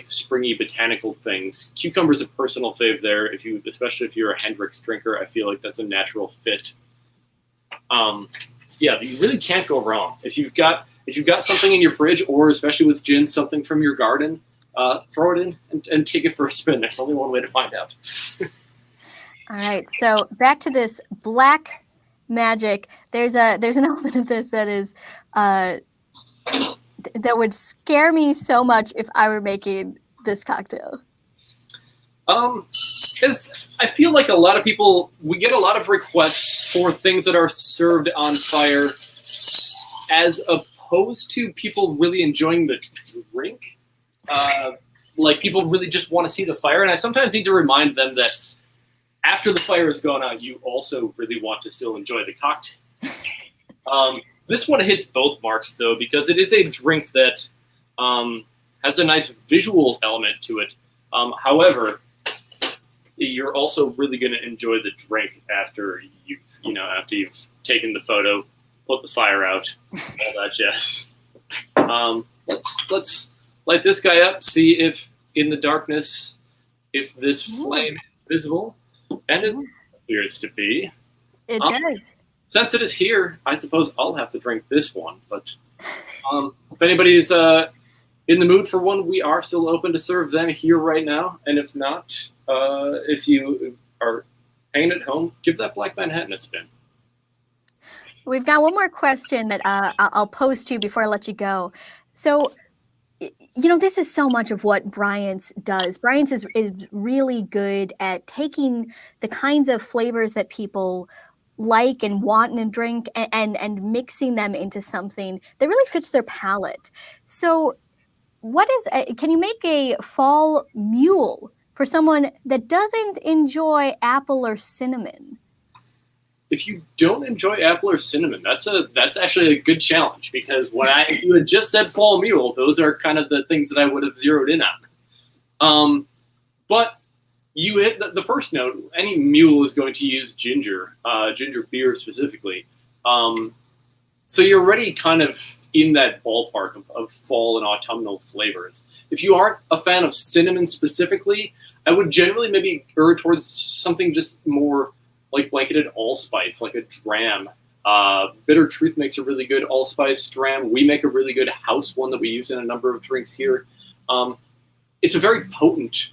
springy botanical things, cucumber's a personal fave there. Especially if you're a Hendrix drinker, I feel like that's a natural fit. Yeah, you really can't go wrong. If you've got something in your fridge, or especially with gin, something from your garden, throw it in and take it for a spin. There's only one way to find out. All right, so back to this black magic. There's an element of this that is that would scare me so much if I were making this cocktail. Because I feel like a lot of people, we get a lot of requests for things that are served on fire, as opposed to people really enjoying the drink. Like people really just want to see the fire, and I sometimes need to remind them that after the fire has gone out, you also really want to still enjoy the cocktail. This one hits both marks, though, because it is a drink that has a nice visual element to it. However, you're also really going to enjoy the drink after you've taken the photo, put the fire out, all that jazz. Let's light this guy up, see if in the darkness, if this flame is visible, and it appears to be. It does. Since it is here, I suppose I'll have to drink this one. But if anybody's in the mood for one, we are still open to serve them here right now. And if not, if you are hanging at home, give that Black Manhattan a spin. We've got one more question that I'll pose to you before I let you go. So, this is so much of what Bryant's does. Bryant's is really good at taking the kinds of flavors that people like and want in a drink and mixing them into something that really fits their palate. So can you make a fall mule for someone that doesn't enjoy apple or cinnamon? If you don't enjoy apple or cinnamon, that's actually a good challenge, because if you had just said fall mule, those are kind of the things that I would have zeroed in on. But you hit the first note. Any mule is going to use ginger beer specifically. So you're already kind of in that ballpark of fall and autumnal flavors. If you aren't a fan of cinnamon specifically, I would generally maybe err towards something just more like blanketed allspice, like a dram. Bitter Truth makes a really good allspice dram. We make a really good house one that we use in a number of drinks here. It's a very potent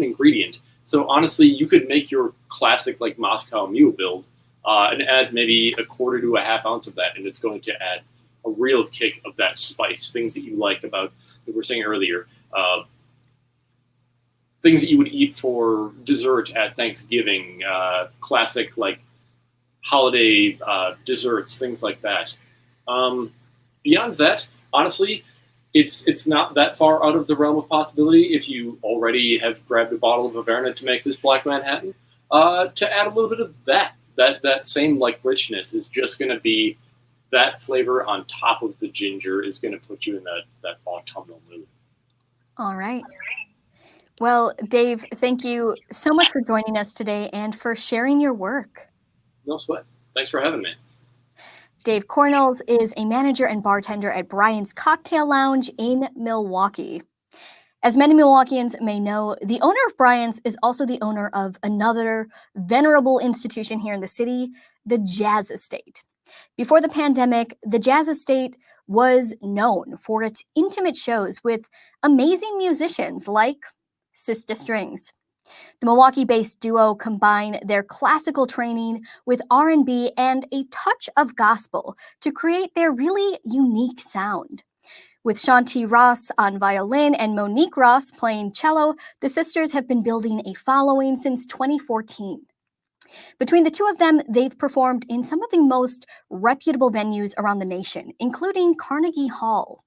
ingredient. So honestly, you could make your classic like Moscow Mule build and add maybe a quarter to a half ounce of that, and it's going to add a real kick of that spice. Things that you like about, like we were saying earlier, things that you would eat for dessert at Thanksgiving, classic like holiday desserts, things like that. Beyond that, honestly, it's not that far out of the realm of possibility, if you already have grabbed a bottle of Averna to make this Black Manhattan, to add a little bit of that same like richness is just going to be that flavor on top of the ginger is going to put you in that autumnal mood. All right. Well, Dave, thank you so much for joining us today and for sharing your work. No sweat. Thanks for having me. Dave Cornells is a manager and bartender at Bryant's Cocktail Lounge in Milwaukee. As many Milwaukeeans may know, the owner of Bryant's is also the owner of another venerable institution here in the city, the Jazz Estate. Before the pandemic, the Jazz Estate was known for its intimate shows with amazing musicians like Sister Strings. The Milwaukee-based duo combine their classical training with R&B and a touch of gospel to create their really unique sound. With Shanti Ross on violin and Monique Ross playing cello, the sisters have been building a following since 2014. Between the two of them, they've performed in some of the most reputable venues around the nation, including Carnegie Hall.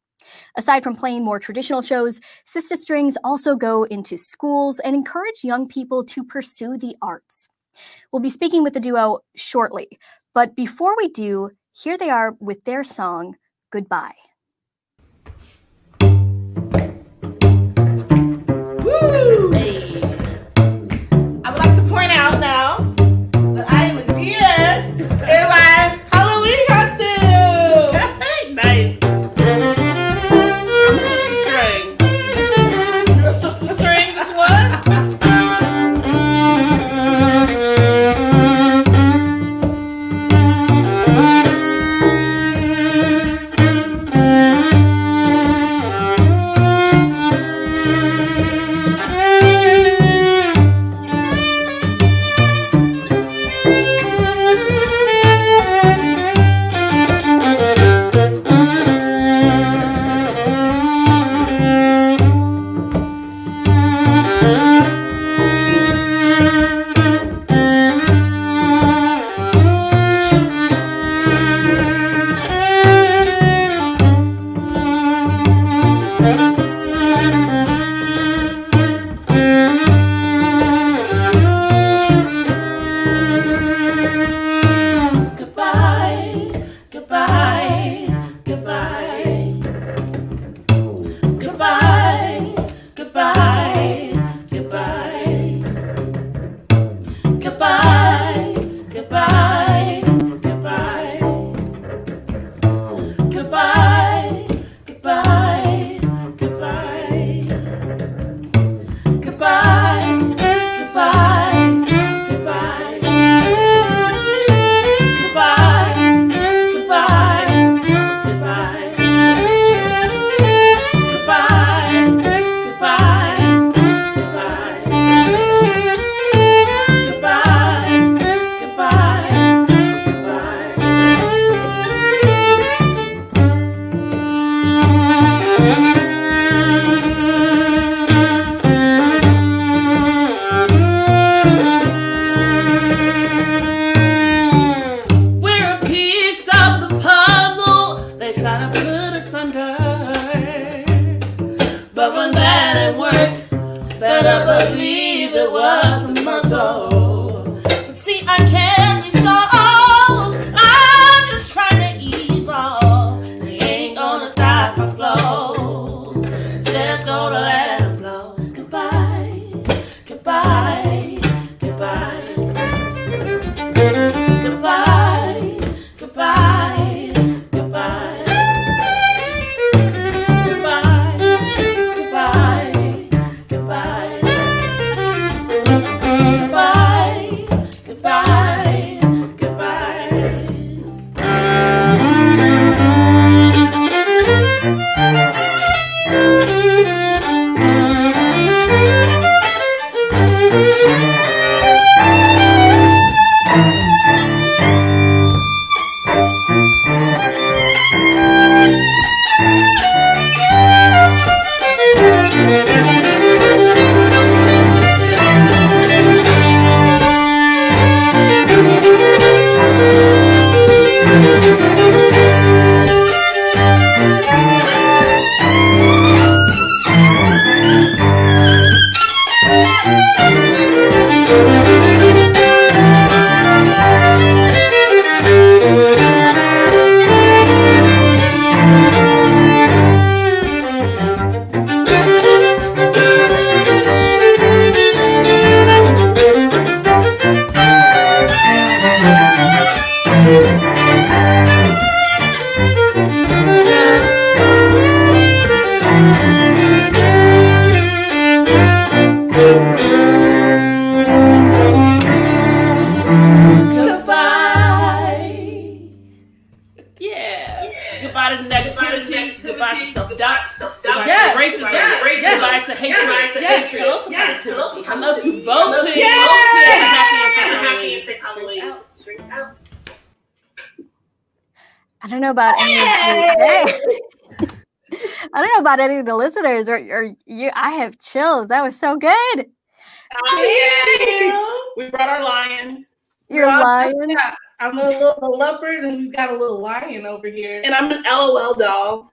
Aside from playing more traditional shows, Sister Strings also go into schools and encourage young people to pursue the arts. We'll be speaking with the duo shortly, but before we do, here they are with their song, Goodbye. Woo! Hey. I would like to point out now that I am a deer in my Halloween costume. Nice. I'm a Sister String. You're a Sister String, this one? to hatred. Yes. Hello to positivity. Hello to voting. Halloween. Straight out. I don't know about any of you. I don't know about any of the listeners or you. I have chills. That was so good. We brought our lion. You're lying. I'm a little leopard, and we've got a little lion over here. And I'm an LOL doll.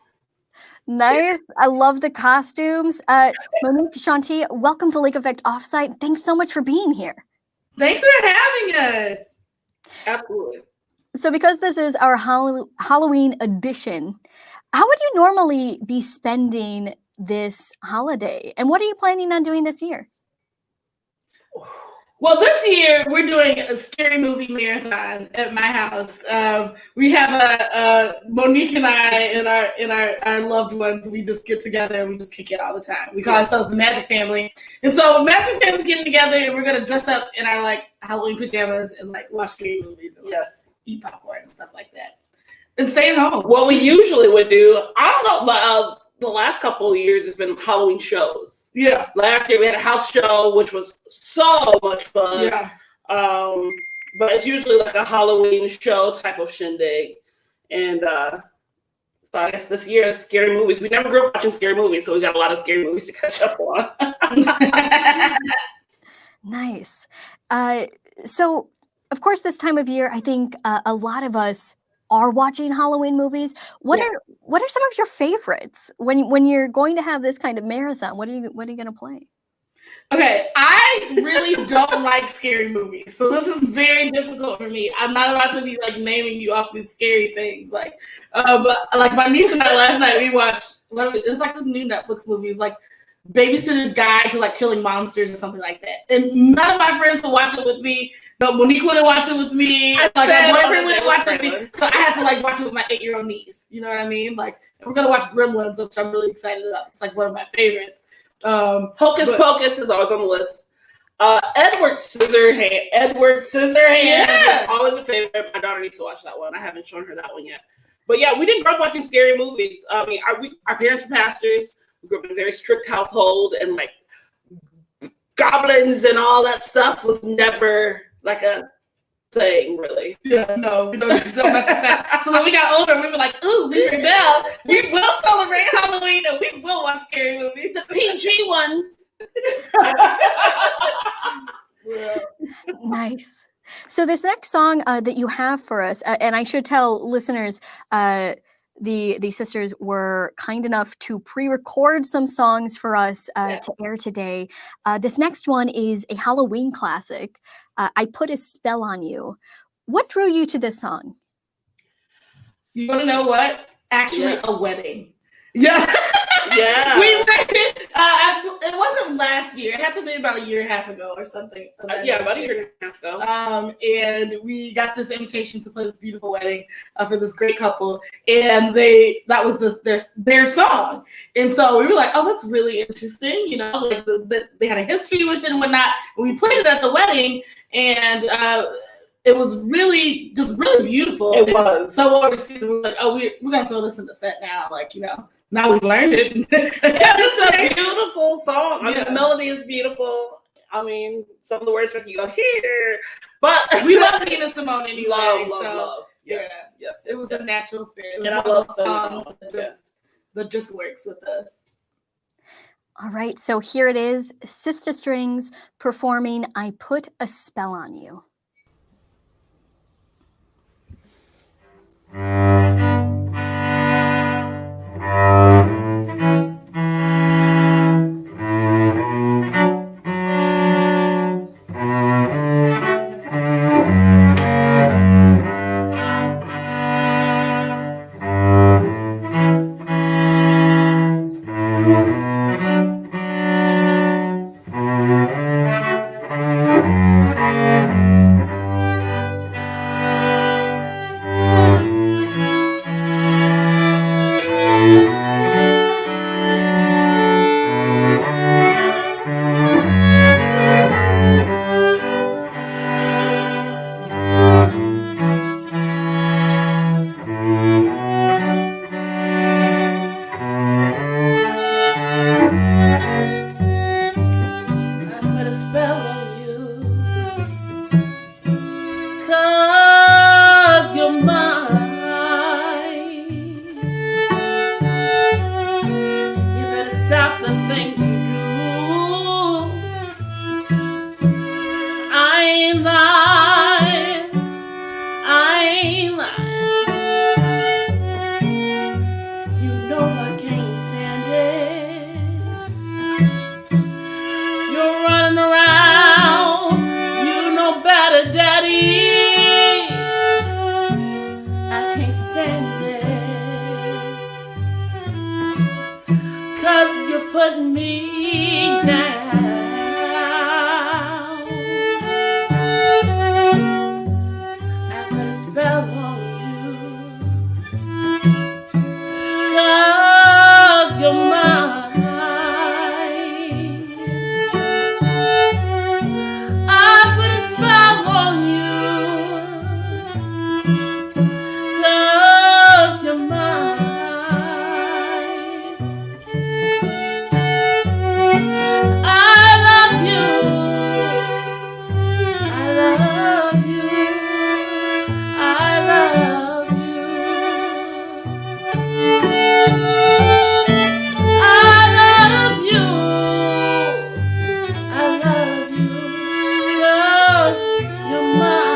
Nice. I love the costumes. Monique, Shanti, welcome to Lake Effect Offsite. Thanks so much for being here. Thanks for having us. Absolutely. So because this is our Halloween edition, how would you normally be spending this holiday? And what are you planning on doing this year? Well, this year we're doing a scary movie marathon at my house. We have a Monique and I and our loved ones. We just get together and we just kick it all the time. We call ourselves the Magic Family, and so Magic Family's getting together and we're gonna dress up in our like Halloween pajamas and like watch scary movies and eat popcorn and stuff like that, and stay at home. What we usually would do, I don't know, but the last couple of years has been Halloween shows. Yeah. Last year we had a house show, which was so much fun. Yeah. But it's usually like a Halloween show type of shindig. And so I guess this year is scary movies. We never grew up watching scary movies, so we got a lot of scary movies to catch up on. Nice. So, of course, this time of year, I think a lot of us are watching Halloween movies. What are some of your favorites when you're going to have this kind of marathon? What are you going to play? Okay, I really don't like scary movies, so this is very difficult for me. I'm not about to be like naming you off these scary things, but like my niece and I last night we watched it's like this new Netflix movie. It's like Babysitter's Guide to like Killing Monsters or something like that. And none of my friends would watch it with me. No, Monique wouldn't watch it with me. Like my boyfriend wouldn't watch it with me. So I had to like watch it with my 8-year-old niece. You know what I mean? Like we're gonna watch Gremlins, which I'm really excited about. It's like one of my favorites. Hocus Pocus is always on the list. Edward Scissorhands is always a favorite. My daughter needs to watch that one. I haven't shown her that one yet. But yeah, we didn't grow up watching scary movies. I mean, our parents were pastors. We grew up in a very strict household, and like goblins and all that stuff was never like a thing, really. Yeah, no, we don't mess with that. So then we got older, and we were like, ooh, we rebel. We will celebrate Halloween, and we will watch scary movies. The PG ones. Nice. So this next song that you have for us, and I should tell listeners, the sisters were kind enough to pre-record some songs for us to air today. This next one is a Halloween classic, I Put a Spell on You. What drew you to this song? You want to know what? Actually, a wedding. Yeah. Yeah. We went, it wasn't last year. It had to be about a year and a half ago or something. About a year and a half ago. And we got this invitation to play this beautiful wedding for this great couple. And that was their song. And so we were like, oh, that's really interesting. You know, like they had a history with it and whatnot. And we played it at the wedding, and it was really beautiful. It was. So what we were like, oh, we're gonna throw this in the set now, like, you know. Now we've learned it. It's a beautiful song. I mean, the melody is beautiful. I mean, some of the words make you go here, but we love Nina Simone anyway. Love. Yes. It was a natural fit. It was and one I love of those songs that just works with us. All right, so here it is, Sister Strings performing I Put a Spell on You. You're running around, you know better, Daddy. I can't stand it, 'cause you're putting me down. I put a spell on you, 'cause you're mine. I put a spell on you, 'cause you're mine. I love you. I love you. I love you. I love you. I love you. 'Cause you're mine.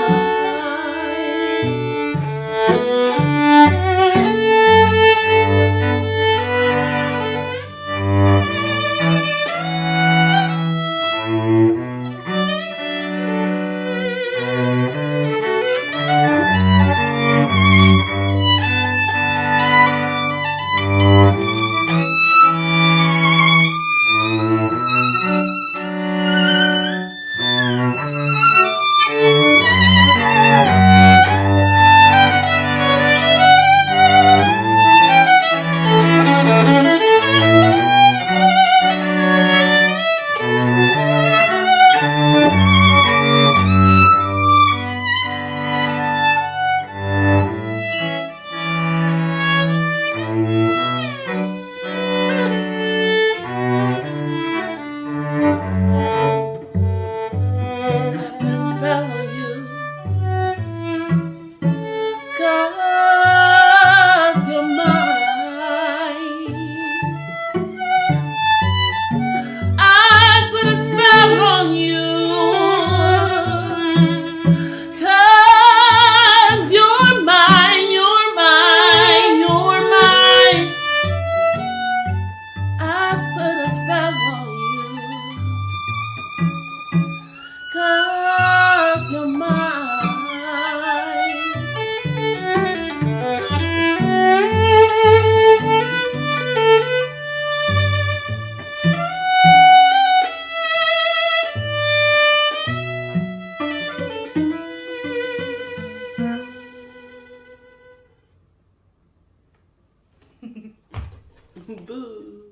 Boo.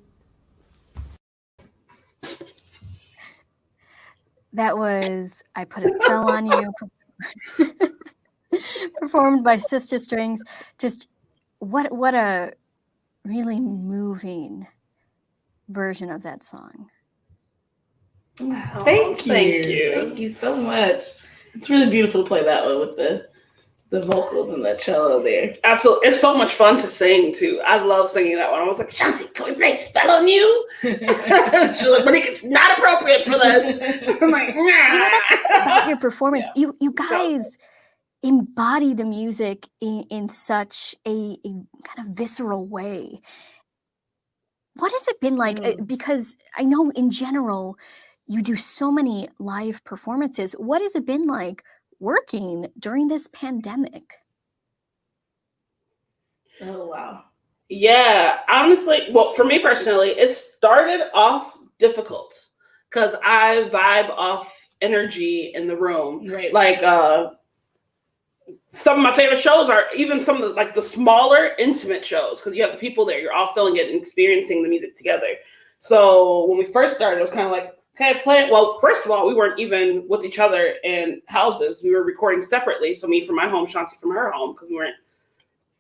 That was I Put a Spell on You, performed by Sister Strings. Just what a really moving version of that song. Oh, thank you. Thank you. Thank you so much. It's really beautiful to play that one with the vocals and the cello there. Absolutely. It's so much fun to sing too. I love singing that one. I was like, Shanti, can we play Spell on You? She's like, but it's not appropriate for this. I'm like, nah. You know, that's about your performance. Yeah. You guys embody the music in such a kind of visceral way. What has it been like? Because I know in general, you do so many live performances. What has it been like working during this pandemic? Oh, wow. Yeah, honestly, well, for me personally, it started off difficult because I vibe off energy in the room. Right. Like some of my favorite shows are even some of the like the smaller intimate shows because you have the people there, you're all feeling it and experiencing the music together. So when we first started, it was kind of like, okay, play it. Well, first of all, we weren't even with each other in houses. We were recording separately. So me from my home, Shanti from her home, because we weren't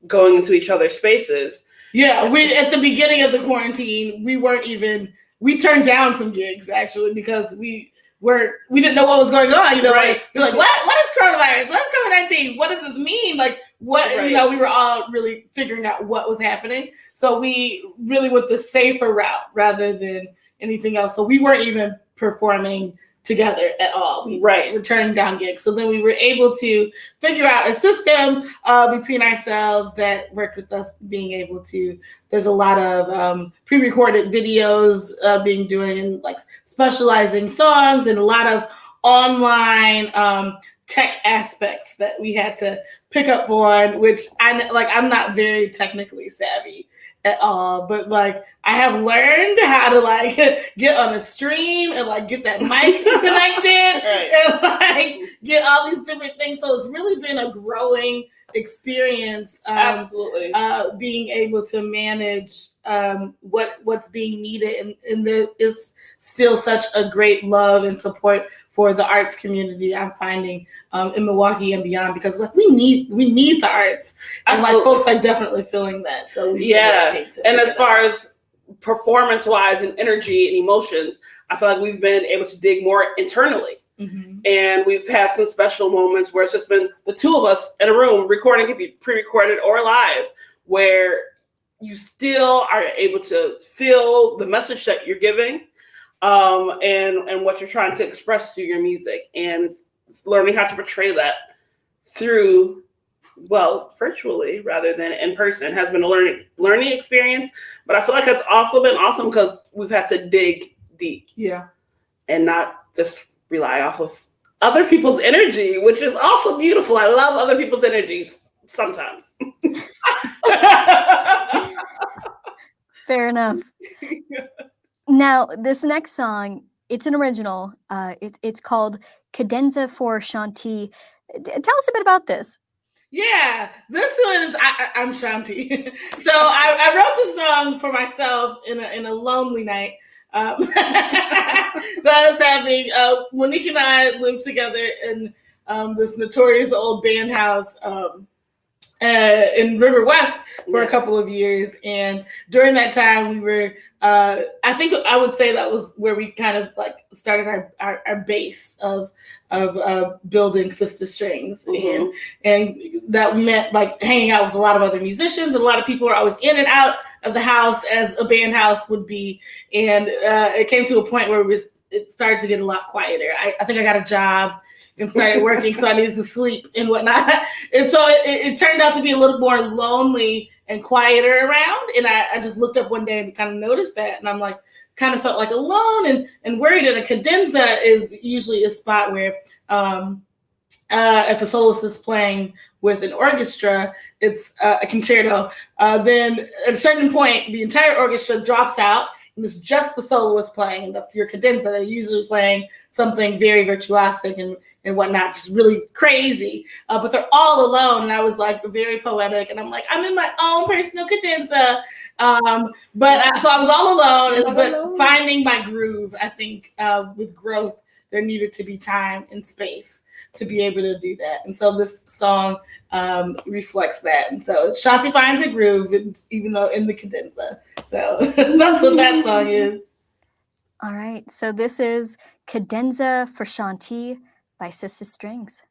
going into each other's spaces. Yeah, we at the beginning of the quarantine, we turned down some gigs actually because we didn't know what was going on. You know, Right. like we're like, what is coronavirus? What is COVID-19? What does this mean? Like what Right. you know, we were all really figuring out what was happening. So we really went the safer route rather than anything else. So we weren't even performing together at all. We Right. were turning down gigs. So then we were able to figure out a system between ourselves that worked with us being able to, there's a lot of pre-recorded videos being doing and like specializing songs and a lot of online tech aspects that we had to pick up on, which I'm not very technically savvy at all, but like I have learned how to like get on a stream and like get that mic connected and like get all these different things. So it's really been a growing experience. Absolutely. Being able to manage what's being needed, and there is still such a great love and support for the arts community I'm finding in Milwaukee and beyond, because like we need the arts, and like folks are definitely feeling that. So and as far as performance wise and energy and emotions, I feel like we've been able to dig more internally. Mm-hmm. And we've had some special moments where it's just been the two of us in a room. Recording could be pre-recorded or live, where you still are able to feel the message that you're giving, and what you're trying to express through your music, and learning how to portray that through, well, virtually rather than in person has been a learning experience. But I feel like it's also been awesome because we've had to dig deep, and not just rely off of other people's energy, which is also beautiful. I love other people's energies sometimes. Fair enough. Now, this next song, it's an original. It's called Cadenza for Shanti. Tell us a bit about this. Yeah, this one is I'm Shanti. So I wrote the song for myself in a lonely night that I was having. Monique and I lived together in this notorious old band house in River West for a couple of years, and during that time we were I think I would say that was where we kind of like started our base of building Sister Strings. Mm-hmm. and that meant like hanging out with a lot of other musicians, and a lot of people were always in and out of the house as a band house would be, and it came to a point where it started to get a lot quieter. I think I got a job and started working, so I needed to sleep and whatnot. And so it turned out to be a little more lonely and quieter around. And I just looked up one day and kind of noticed that. And I'm like, kind of felt like alone and worried. And a cadenza is usually a spot where if a soloist is playing with an orchestra, it's a concerto. Then at a certain point, the entire orchestra drops out, and it's just the soloist playing, and that's your cadenza. They're usually playing something very virtuosic and whatnot, just really crazy. But they're all alone, and I was like very poetic, and I'm like, I'm in my own personal cadenza. So I was all alone, but finding my groove. I think with growth, there needed to be time and space to be able to do that. And so this song reflects that. And so Shanti finds a groove, even though in the cadenza. So that's what that song is. All right, so this is Cadenza for Shanti by Sister Strings.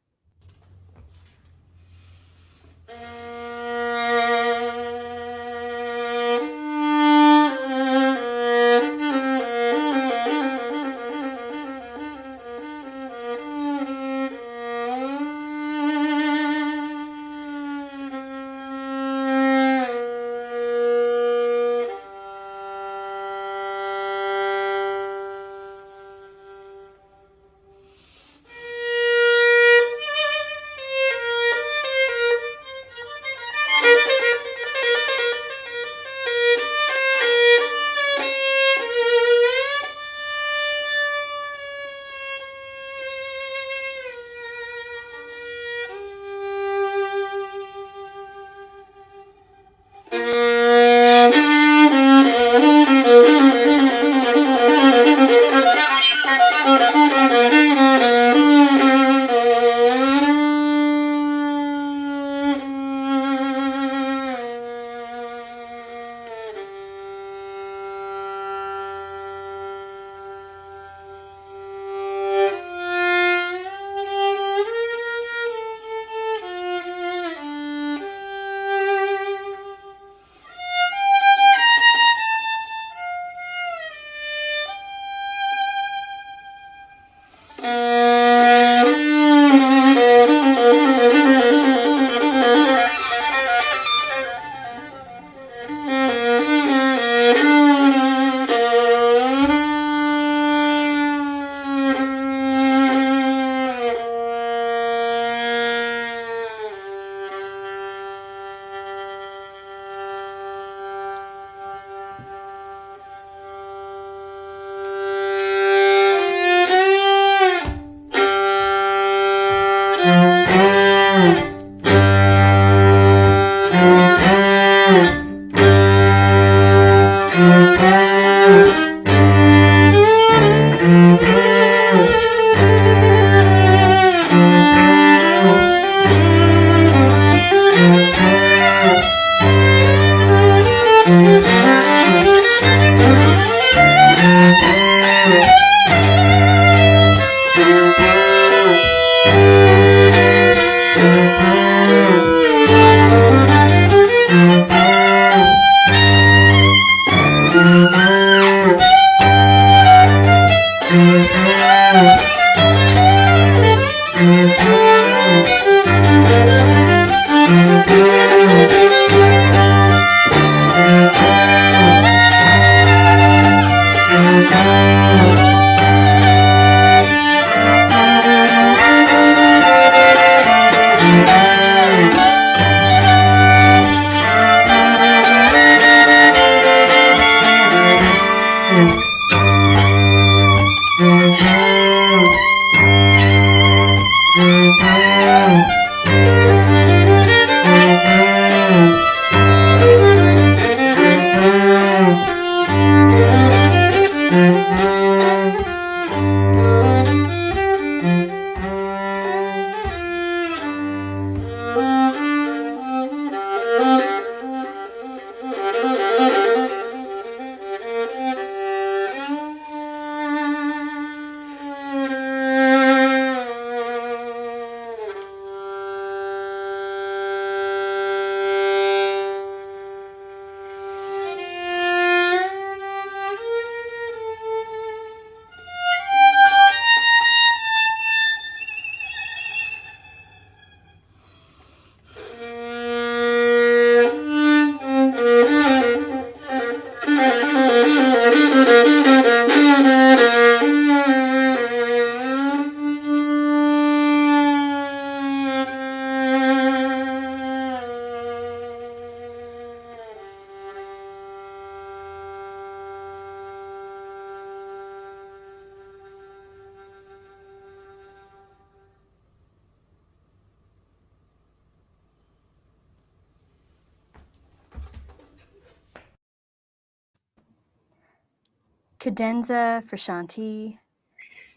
Cadenza for Shanti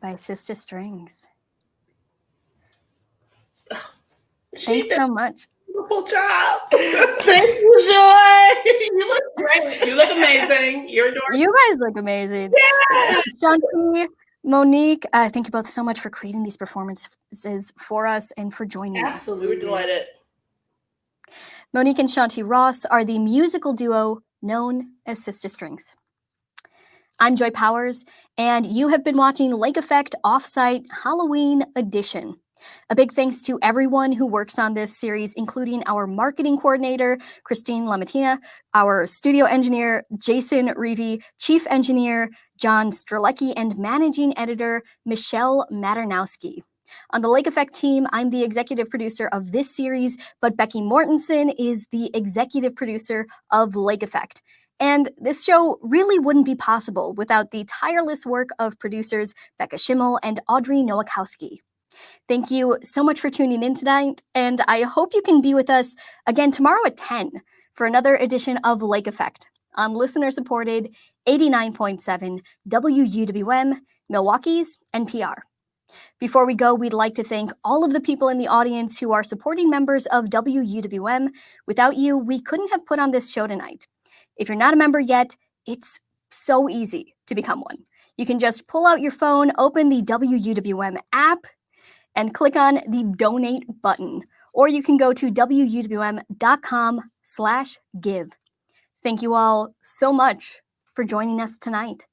by Sister Strings. Thanks so much. Wonderful job. Thank you, Joy. You look great. You look amazing. You're adorable. You guys look amazing. Yeah. Shanti, Monique, thank you both so much for creating these performances for us and for joining us. Absolutely delighted. Monique and Shanti Ross are the musical duo known as Sister Strings. I'm Joy Powers, and you have been watching Lake Effect Offsite Halloween Edition. A big thanks to everyone who works on this series, including our marketing coordinator, Christine Lamatina, our studio engineer, Jason Reevy, chief engineer, John Strzelecki, and managing editor, Michelle Maternowski. On the Lake Effect team, I'm the executive producer of this series, but Becky Mortensen is the executive producer of Lake Effect. And this show really wouldn't be possible without the tireless work of producers Becca Schimmel and Audrey Nowakowski. Thank you so much for tuning in tonight, and I hope you can be with us again tomorrow at 10 for another edition of Lake Effect on listener-supported 89.7 WUWM, Milwaukee's NPR. Before we go, we'd like to thank all of the people in the audience who are supporting members of WUWM. Without you, we couldn't have put on this show tonight. If you're not a member yet, it's so easy to become one. You can just pull out your phone, open the WUWM app, and click on the donate button. Or you can go to wuwm.com/give. Thank you all so much for joining us tonight.